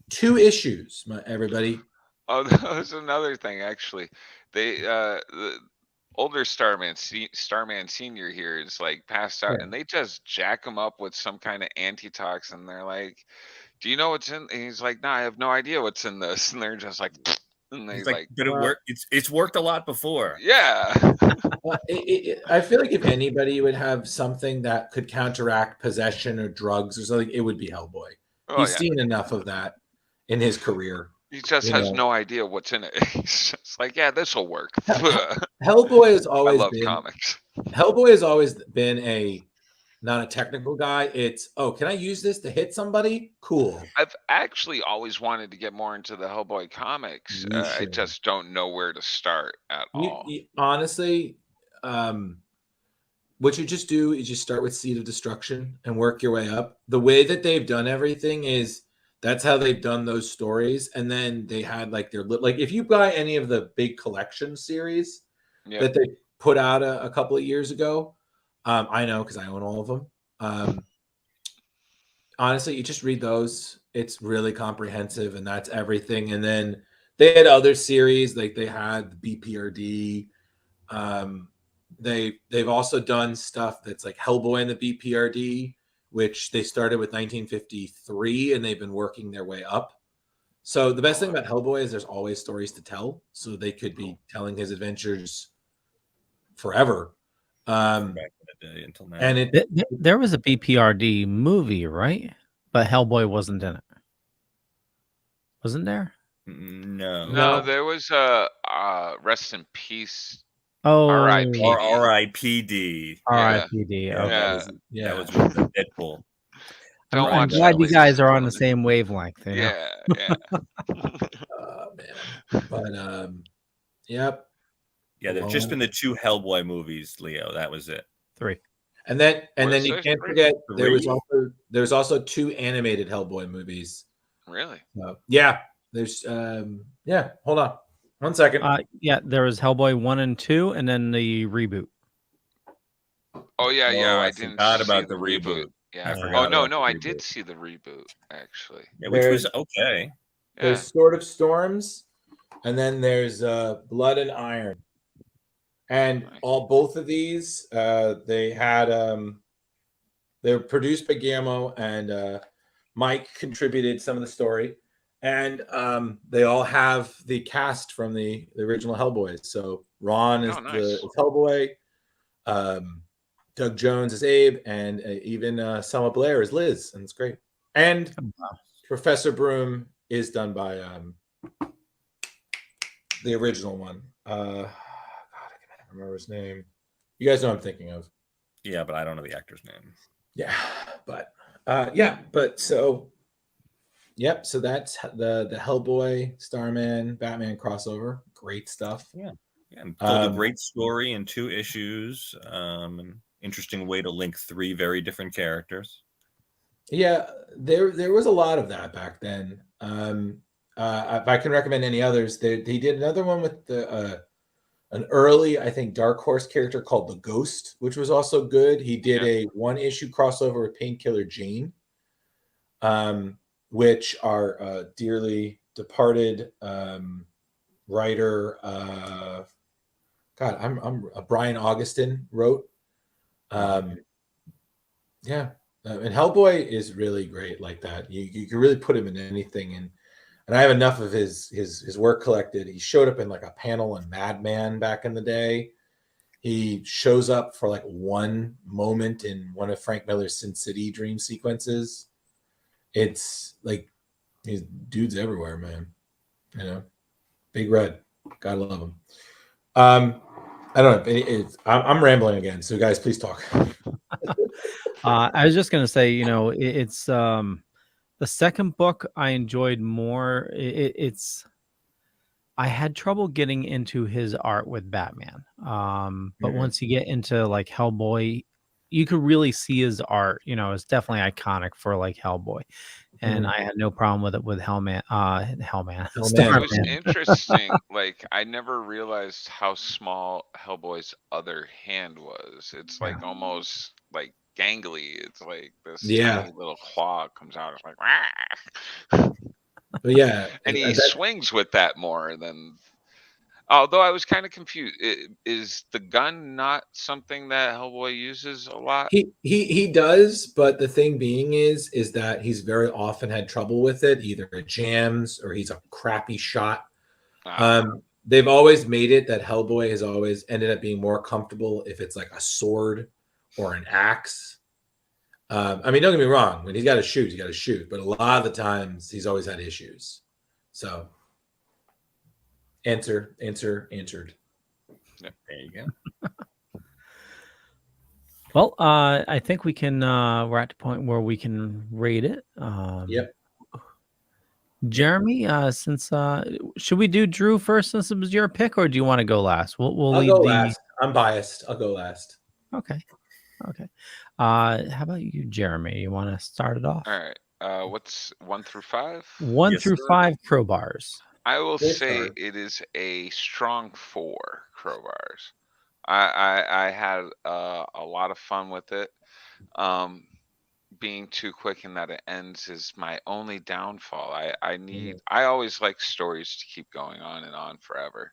2 issues, everybody. Oh, that was another thing, actually. The older Starman Senior here is like passed out, and they just jack him up with some kind of antitoxin. They're like, do you know what's in? And he's like, no, I have no idea what's in this. And they're just like, and they like, but it worked. It's worked a lot before. Yeah. I feel like if anybody would have something that could counteract possession or drugs or something, it would be Hellboy. He's seen enough of that in his career. He just has no idea what's in it. He's just like, yeah, this will work. Hellboy has always been comics. Hellboy has always been not a technical guy. It's, can I use this to hit somebody? Cool. I've actually always wanted to get more into the Hellboy comics. I just don't know where to start at all. Honestly, what you just do is you start with Seed of Destruction and work your way up. The way that they've done everything is that's how they've done those stories. And then they had like if you buy any of the big collection series that they put out a couple of years ago, I know because I own all of them. Honestly, you just read those. It's really comprehensive, and that's everything. And then they had other series, like they had the BPRD. They've also done stuff that's like Hellboy and the BPRD, which they started with 1953, and they've been working their way up. So the best thing about Hellboy is there's always stories to tell, so they could be telling his adventures forever. Back in the day until now. And there was a BPRD movie, right? But Hellboy wasn't in it. Wasn't there? No. No, there was a rest in peace. Oh, R.I.P.D. Or R.I.P.D. R.I.P.D. Yeah, Okay. that was with the Deadpool. Don't I'm watch glad that, you ladies guys and are on the gentlemen. same wavelength. You know? Yeah. Man. But yep. Yeah, there's just been the 2 Hellboy movies, Leo. That was it. 3. And then Was you there can't 3? forget Three? there's also 2 animated Hellboy movies. Really? Yeah. There's hold on. 1 second. Yeah, there was Hellboy 1 and 2, and then the reboot. Oh yeah. I I didn't forgot see about the the reboot. reboot. Yeah. I forgot no, about the I reboot. did see the reboot actually. Yeah, which was okay. Yeah. There's Sword of Storms, and then there's Blood and Iron. And Nice. both of these, they had they were produced by Guillermo, and Mike contributed some of the story, and they all have the cast from the original Hellboys. So Ron is nice. is Hellboy, Doug Jones is Abe, and even Selma Blair is Liz, and it's great. And Professor Broom is done by the original one. God, I can't remember his name. You guys know what I'm thinking of. Yeah, but I don't know the actor's name. Yeah, but so yep. So that's the Hellboy, Starman, Batman crossover. Great stuff. Yeah, and told a great story in 2 issues. An interesting way to link 3 very different characters. Yeah, there was a lot of that back then. If I can recommend any others, he did another one with an early, I think, Dark Horse character called the Ghost, which was also good. He did a 1-issue crossover with Painkiller Jane, which our dearly departed writer, I'm Brian Augustin wrote. And Hellboy is really great like that. You can really put him in anything, and I have enough of his work collected. He showed up in like a panel in Madman back in the day. He shows up for like one moment in one of Frank Miller's Sin City dream sequences. It's like these dudes everywhere, man. You know, Big Red, gotta love him. I don't know. I'm rambling again, so guys, please talk. I was just gonna say, it's the second book I enjoyed more. I had trouble getting into his art with Batman, but once you get into like Hellboy, you could really see his art. It's definitely iconic for like Hellboy, and I had no problem with it with Hellman. It was interesting. Like I never realized how small Hellboy's other hand was. It's like almost like gangly. It's like this tiny little claw comes out. It's like, but yeah, and he swings with that more than. Although I was kind of confused. Is the gun not something that Hellboy uses a lot? He does, but the thing being is that he's very often had trouble with it. Either it jams or he's a crappy shot. They've always made it that Hellboy has always ended up being more comfortable if it's like a sword or an axe. I mean, don't get me wrong. When he's got to shoot, he's got to shoot. But a lot of the times, he's always had issues. So, answered. Yep, there you go. Well, I think we can. We're at the point where we can rate it. Yep. Jeremy, since should we do Drew first since it was your pick, or do you want to go last? We'll I'll leave go last. I'm biased. I'll go last. Okay. How about you, Jeremy? You want to start it off? All right. What's 1 through 5? 1 through 5 crowbars. I will say it is a strong 4 crowbars. I had a lot of fun with it. Being too quick and that it ends is my only downfall. I always like stories to keep going on and on forever.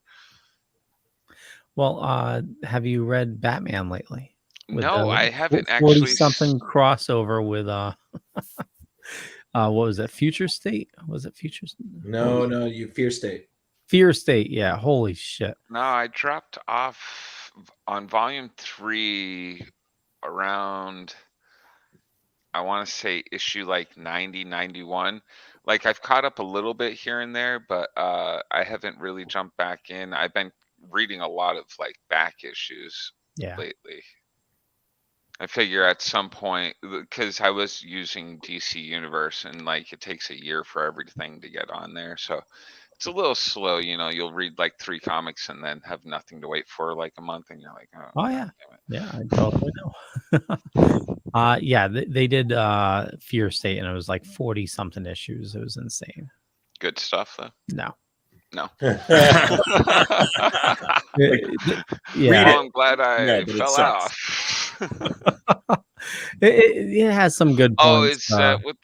Well, have you read Batman lately? No, I haven't actually. 40-something crossover with what was it? Future State? Was it Future State? No, you Fear State. Fear State, yeah. Holy shit. No, I dropped off on volume 3 around I want to say issue like 90, 91. Like I've caught up a little bit here and there, but I haven't really jumped back in. I've been reading a lot of like back issues lately. I figure at some point, because I was using DC Universe and like it takes a year for everything to get on there. So it's a little slow, you know, you'll read like 3 comics and then have nothing to wait for like a month and you're like, oh yeah. damn it. Yeah, I totally know. Yeah, they did Fear State and it was like 40 something issues. It was insane. Good stuff though. No. Yeah, I'm glad I fell off. It has some good points. Oh, is that with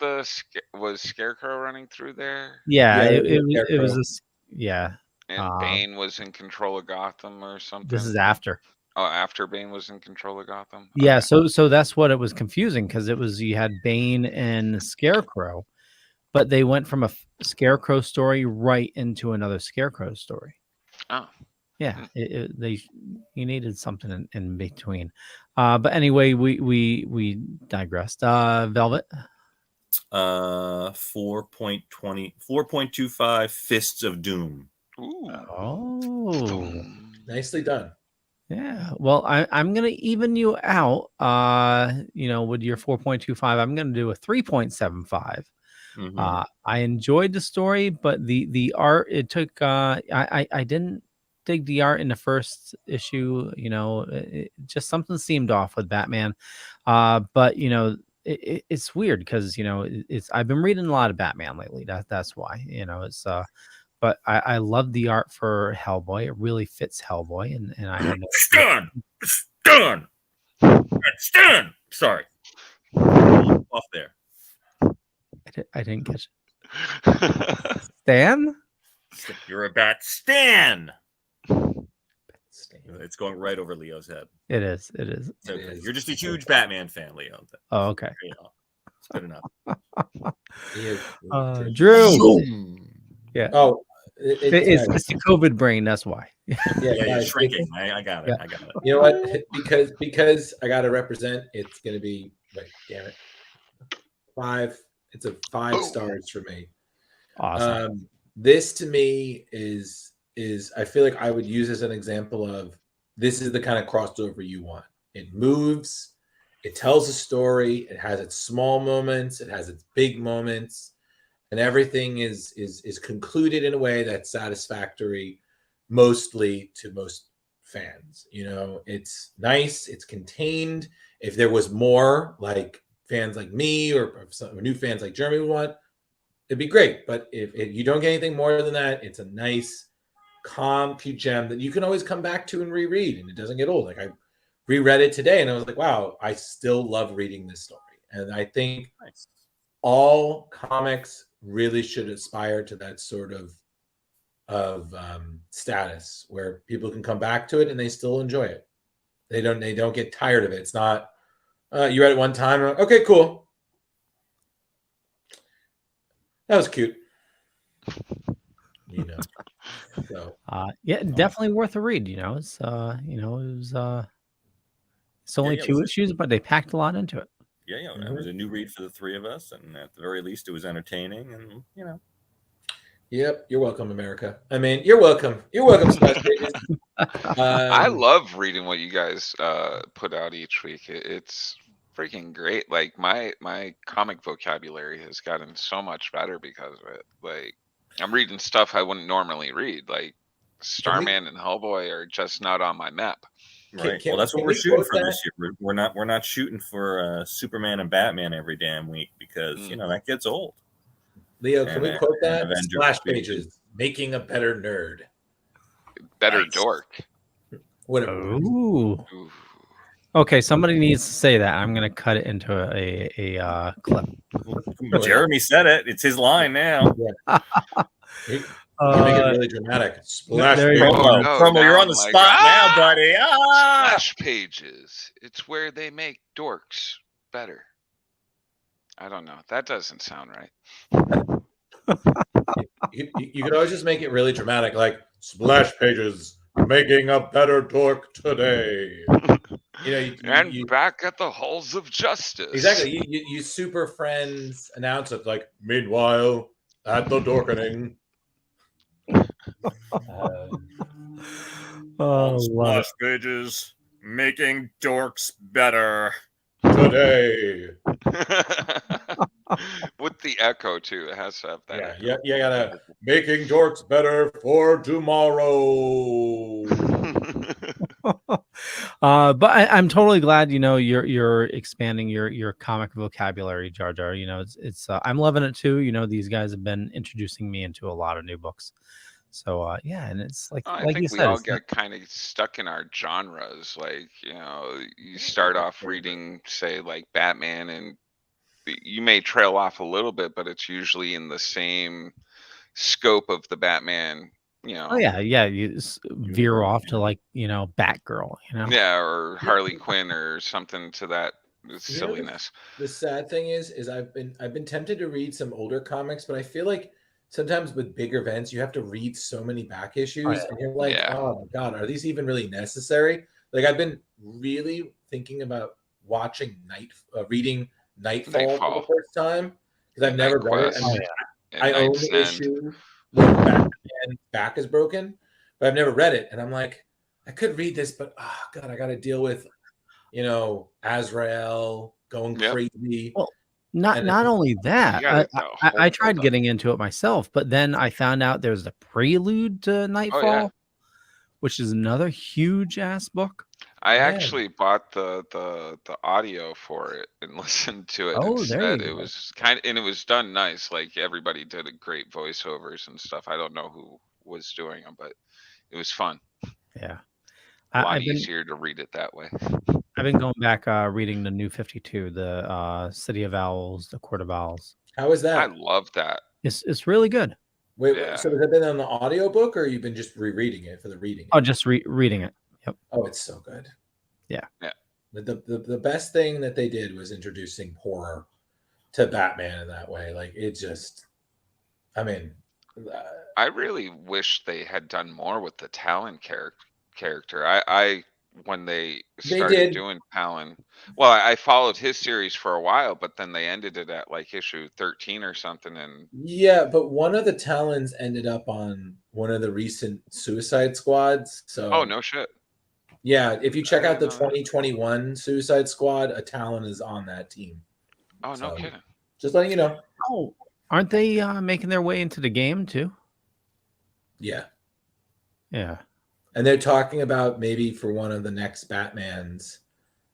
was Scarecrow running through there? Yeah, it was And Bane was in control of Gotham or something. This is after. Oh, after Bane was in control of Gotham. Yeah, so that's what it was confusing, because it was you had Bane and Scarecrow, but they went from a Scarecrow story right into another Scarecrow story. Oh. Yeah, you needed something in between. But anyway, we digressed. Velvet. 4.25 Fists of Doom. Ooh. Oh, nicely done. Yeah. Well, I'm gonna even you out. With your 4.25, I'm gonna do a 3.75. Mm-hmm. I enjoyed the story, but the art, it took. I didn't dig the art in the first issue. Just something seemed off with Batman. But it's weird because I've been reading a lot of Batman lately. That's why it's. But I love the art for Hellboy. It really fits Hellboy, and I had Stan. Sorry, off there. I didn't catch it. Stan? You're a bat, Stan. It's going right over Leo's head. It is. Okay. You're just a huge Batman fan, Leo. Oh, okay. It's good enough. Drew. Yeah. Oh, it's the COVID brain. That's why. Yeah, you're shrinking. I got it. You know what? Because I got to represent. It's going to be. Wait, damn it. 5. It's a 5 stars for me. Awesome. This to me is I feel like I would use as an example of this is the kind of crossover you want. It moves. It tells a story. It has its small moments. It has its big moments. And everything is concluded in a way that's satisfactory, mostly to most fans. It's nice. It's contained. If there was more, like fans like me or some new fans like Jeremy would want, it'd be great. But if you don't get anything more than that, it's a nice, calm, cute gem that you can always come back to and reread, and it doesn't get old. Like I reread it today, and I was like, wow, I still love reading this story. And I think all comics really should aspire to that sort of status where people can come back to it and they still enjoy it. They don't get tired of it. It's not you read it one time, okay, cool. That was cute. So definitely worth a read. It's it's only 2 issues, but they packed a lot into it. Yeah, it was a new read for the 3 of us, and at the very least, it was entertaining, and Yep, you're welcome, America. I mean, you're welcome. You're welcome, Splash Pages. I love reading what you guys put out each week. It's freaking great. Like my comic vocabulary has gotten so much better because of it. Like I'm reading stuff I wouldn't normally read. Like Starman and Hellboy are just not on my map. Right. Well, that's what we're shooting for this year. We're not shooting for Superman and Batman every damn week because that gets old. Leo, can we quote that? Splash Pages, making a better nerd, better dork. Whatever. Ooh. Okay, somebody needs to say that. I'm gonna cut it into a clip. Jeremy said it. It's his line now. Yeah. Make it really dramatic. Splash Pages. Promo, you're on the spot now, buddy. Splash Pages. It's where they make dorks better. I don't know. That doesn't sound right. You could always just make it really dramatic, like Splash Pages making a better dork today. And back at the halls of justice. Exactly. You Super Friends announce it like, meanwhile, at the Dorkening. On Splash Pages, making dorks better. Today. With the echo too. It has to have that. Yeah, you gotta making dorks better for tomorrow. But I'm totally glad you're expanding your comic vocabulary, Jar Jar. It's I'm loving it too. These guys have been introducing me into a lot of new books. So yeah, and it's like I like think you we said, all get kind of stuck in our genres. Like, you start off reading, say, like Batman, and you may trail off a little bit, but it's usually in the same scope of the Batman. oh yeah, you veer off to like Batgirl. Yeah, or Harley Quinn or something to that silliness. The sad thing is I've been tempted to read some older comics, but I feel like sometimes with big events you have to read so many back issues, and you're like, oh my god, are these even really necessary? Like, I've been really thinking about reading Nightfall for the first time, because I've never read it. I own the issue where Batman's back is broken, but I've never read it, and I'm like, I could read this, but god, I got to deal with Azrael going crazy. Well, not only that, I tried getting into it myself, but then I found out there's the prelude to Nightfall, which is another huge ass book. I actually bought the audio for it and listened to it instead. It was and it was done nice. Like, everybody did a great voiceovers and stuff. I don't know who was doing them, but it was fun. Yeah. A lot easier to read it that way. I've been going back reading the New 52, the City of Owls, the Court of Owls. How is that? I love that. It's really good. Wait, so has it been on the audiobook, or you've been just rereading it for the reading? Oh, just reading it. Yep. Oh, it's so good. Yeah. The best thing that they did was introducing horror to Batman in that way. Like, it just, I mean, I really wish they had done more with the Talon character. I when they started doing Talon, well, I followed his series for a while, but then they ended it at like issue 13 or something. And yeah, but one of the Talons ended up on one of the recent Suicide Squads. So no shit. Yeah, if you check out the 2021 Suicide Squad, a Talon is on that team. Oh, no kidding. Just letting you know. Oh, aren't they making their way into the game too? Yeah. Yeah. And they're talking about maybe for one of the next Batmans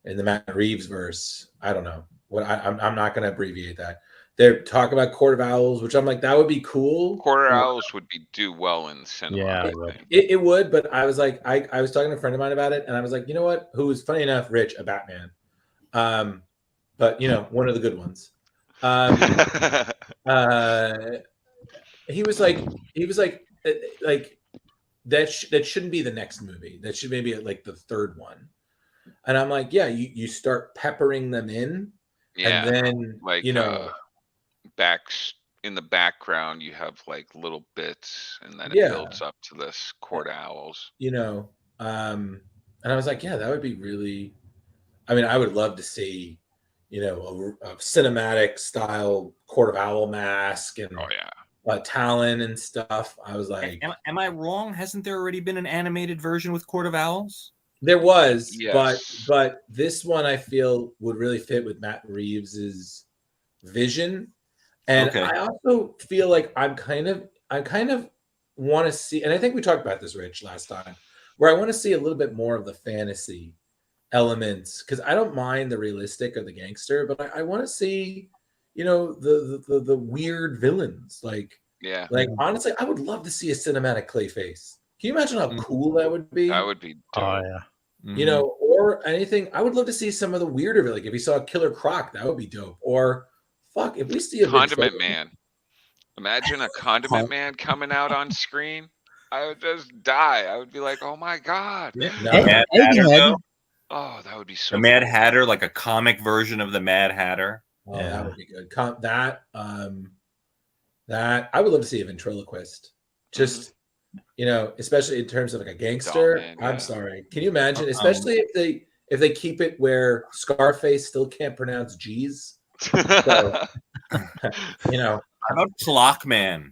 in the Matt Reeves verse. I don't know. I'm not going to abbreviate that. They're talking about Court of Owls, which I'm like, that would be cool. Court of Owls would do well in cinema. Yeah, it would. But I was like, I was talking to a friend of mine about it, and I was like, you know what? Who is, funny enough, Rich, a Batman, but one of the good ones. He was like that shouldn't be the next movie. That should maybe like the third one. And I'm like, yeah, you start peppering them in, and then like back in the background you have like little bits, and then it builds up to this Court of Owls. And I was like, yeah, that would be really. I mean, I would love to see, a cinematic style Court of Owl mask and Talon and stuff. I was like, am I wrong? Hasn't there already been an animated version with Court of Owls? There was, but this one I feel would really fit with Matt Reeves's vision, and I also feel like I kind of want to see, and I think we talked about this, Rich, last time, where I want to see a little bit more of the fantasy elements, because I don't mind the realistic or the gangster, but I want to see, the weird villains, like honestly, I would love to see a cinematic Clayface. Can you imagine how cool that would be? That would be dope. Oh yeah. Or anything. I would love to see some of the weirder, like if you saw Killer Croc, that would be dope. Or fuck, if we see a Condiment Man. Imagine a Condiment Man coming out on screen. I would just die. I would be like, oh my god. Mad Hatter, oh, that would be so the Mad Hatter, like a comic version of the Mad Hatter. Oh, that would be good. That I would love to see a ventriloquist. Just especially in terms of like a gangster. I'm sorry. Can you imagine? Especially if they keep it where Scarface still can't pronounce G's. So, you know, How about Clockman?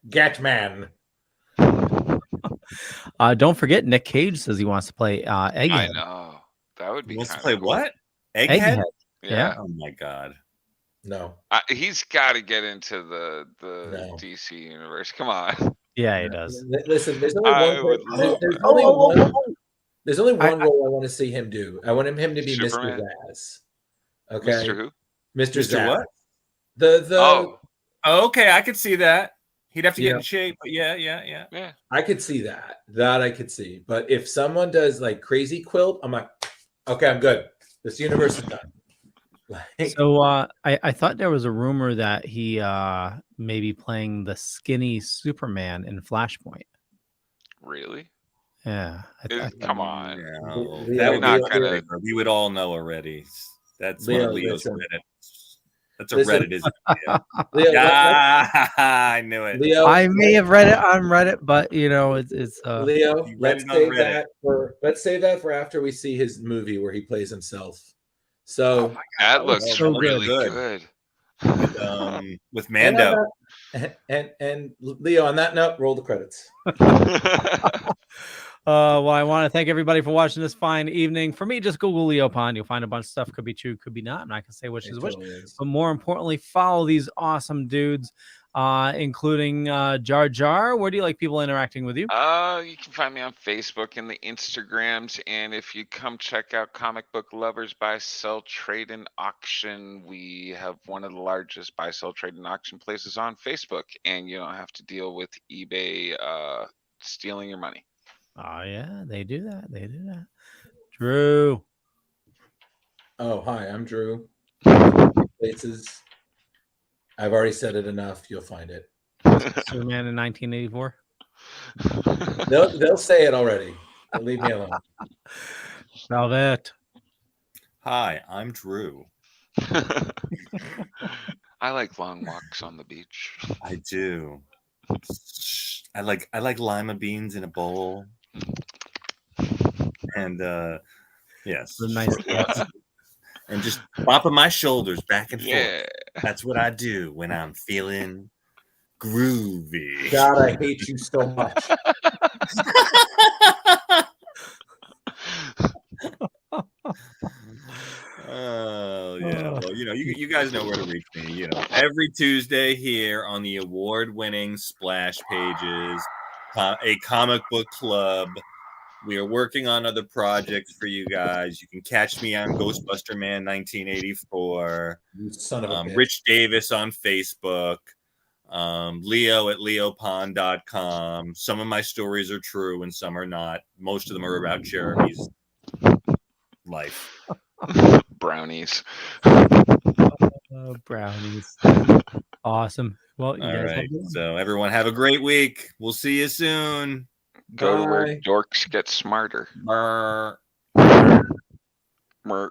Gatman. Don't forget, Nick Cage says he wants to play Egghead. I know. That would be He wants to kinda play cool. what? Egghead? Yeah. Oh my god. No. He's got to get into the No. DC universe. Come on. Yeah, he does. Listen, there's only I one. would love There's that. only one. There's only one I- role I want to see him do. I want him to be Superman? Mr. Zaz. Okay, Mr. Who? Mr. Mr. Zaz. what? The Oh, Okay, I could see that. He'd have to get Yeah. in shape, but yeah. yeah. I could see that. That I could see. But if someone does like Crazy Quilt, I'm like, okay, I'm good. This universe is done. Like, So I thought there was a rumor that he may be playing the skinny Superman in Flashpoint. Really? Yeah. Come on. No, Leo, that would not be gonna- we would all know already. That's Leo, one of Leo's listen. Reddit. That's a Listen. Reddit, Leo, I knew it. Leo, I may have read it on Reddit, but you know, it's Leo, You read let's it on save Reddit. let's save that for after we see his movie where he plays himself. So That looks so really good. good. With and Mando. on that- and Leo, on that note, roll the credits. Well, I want to thank everybody for watching this fine evening. For me, just Google Leo Pond. You'll find a bunch of stuff. Could be true, could be not. I'm not gonna say which It is which. totally is. But more importantly, follow these awesome dudes, including Jar Jar. Where do you like people interacting with you? You can find me on Facebook and the Instagrams, and if you come check out Comic Book Lovers Buy, Sell, Trade, and Auction, we have one of the largest buy, sell, trade, and auction places on Facebook, and you don't have to deal with eBay stealing your money. Oh yeah, they do that. They do that. Drew. Oh, hi, I'm Drew. Places. I've already said it enough. You'll find it. Superman in 1984. They'll say it already. But leave me alone. Velvet. Hi, I'm Drew. I like long walks on the beach. I do. I like lima beans in a bowl. And yes. The nice And just bopping my shoulders back and forth. Yeah. That's what I do when I'm feeling groovy. God, I hate you so much. Oh yeah. Well, you guys know where to reach me. Every Tuesday here on the award-winning Splash Pages, a comic book club. We are working on other projects for you guys. You can catch me on Ghostbuster Man 1984. You son of a bitch. Rich Davis on Facebook. Leo at leopond.com. Some of my stories are true and some are not. Most of them are about Jeremy's life. Brownies. Brownies. Awesome. Well, you All guys right. So everyone have a great week. We'll see you soon. Go to where Bye. dorks get smarter. Brr. Mer.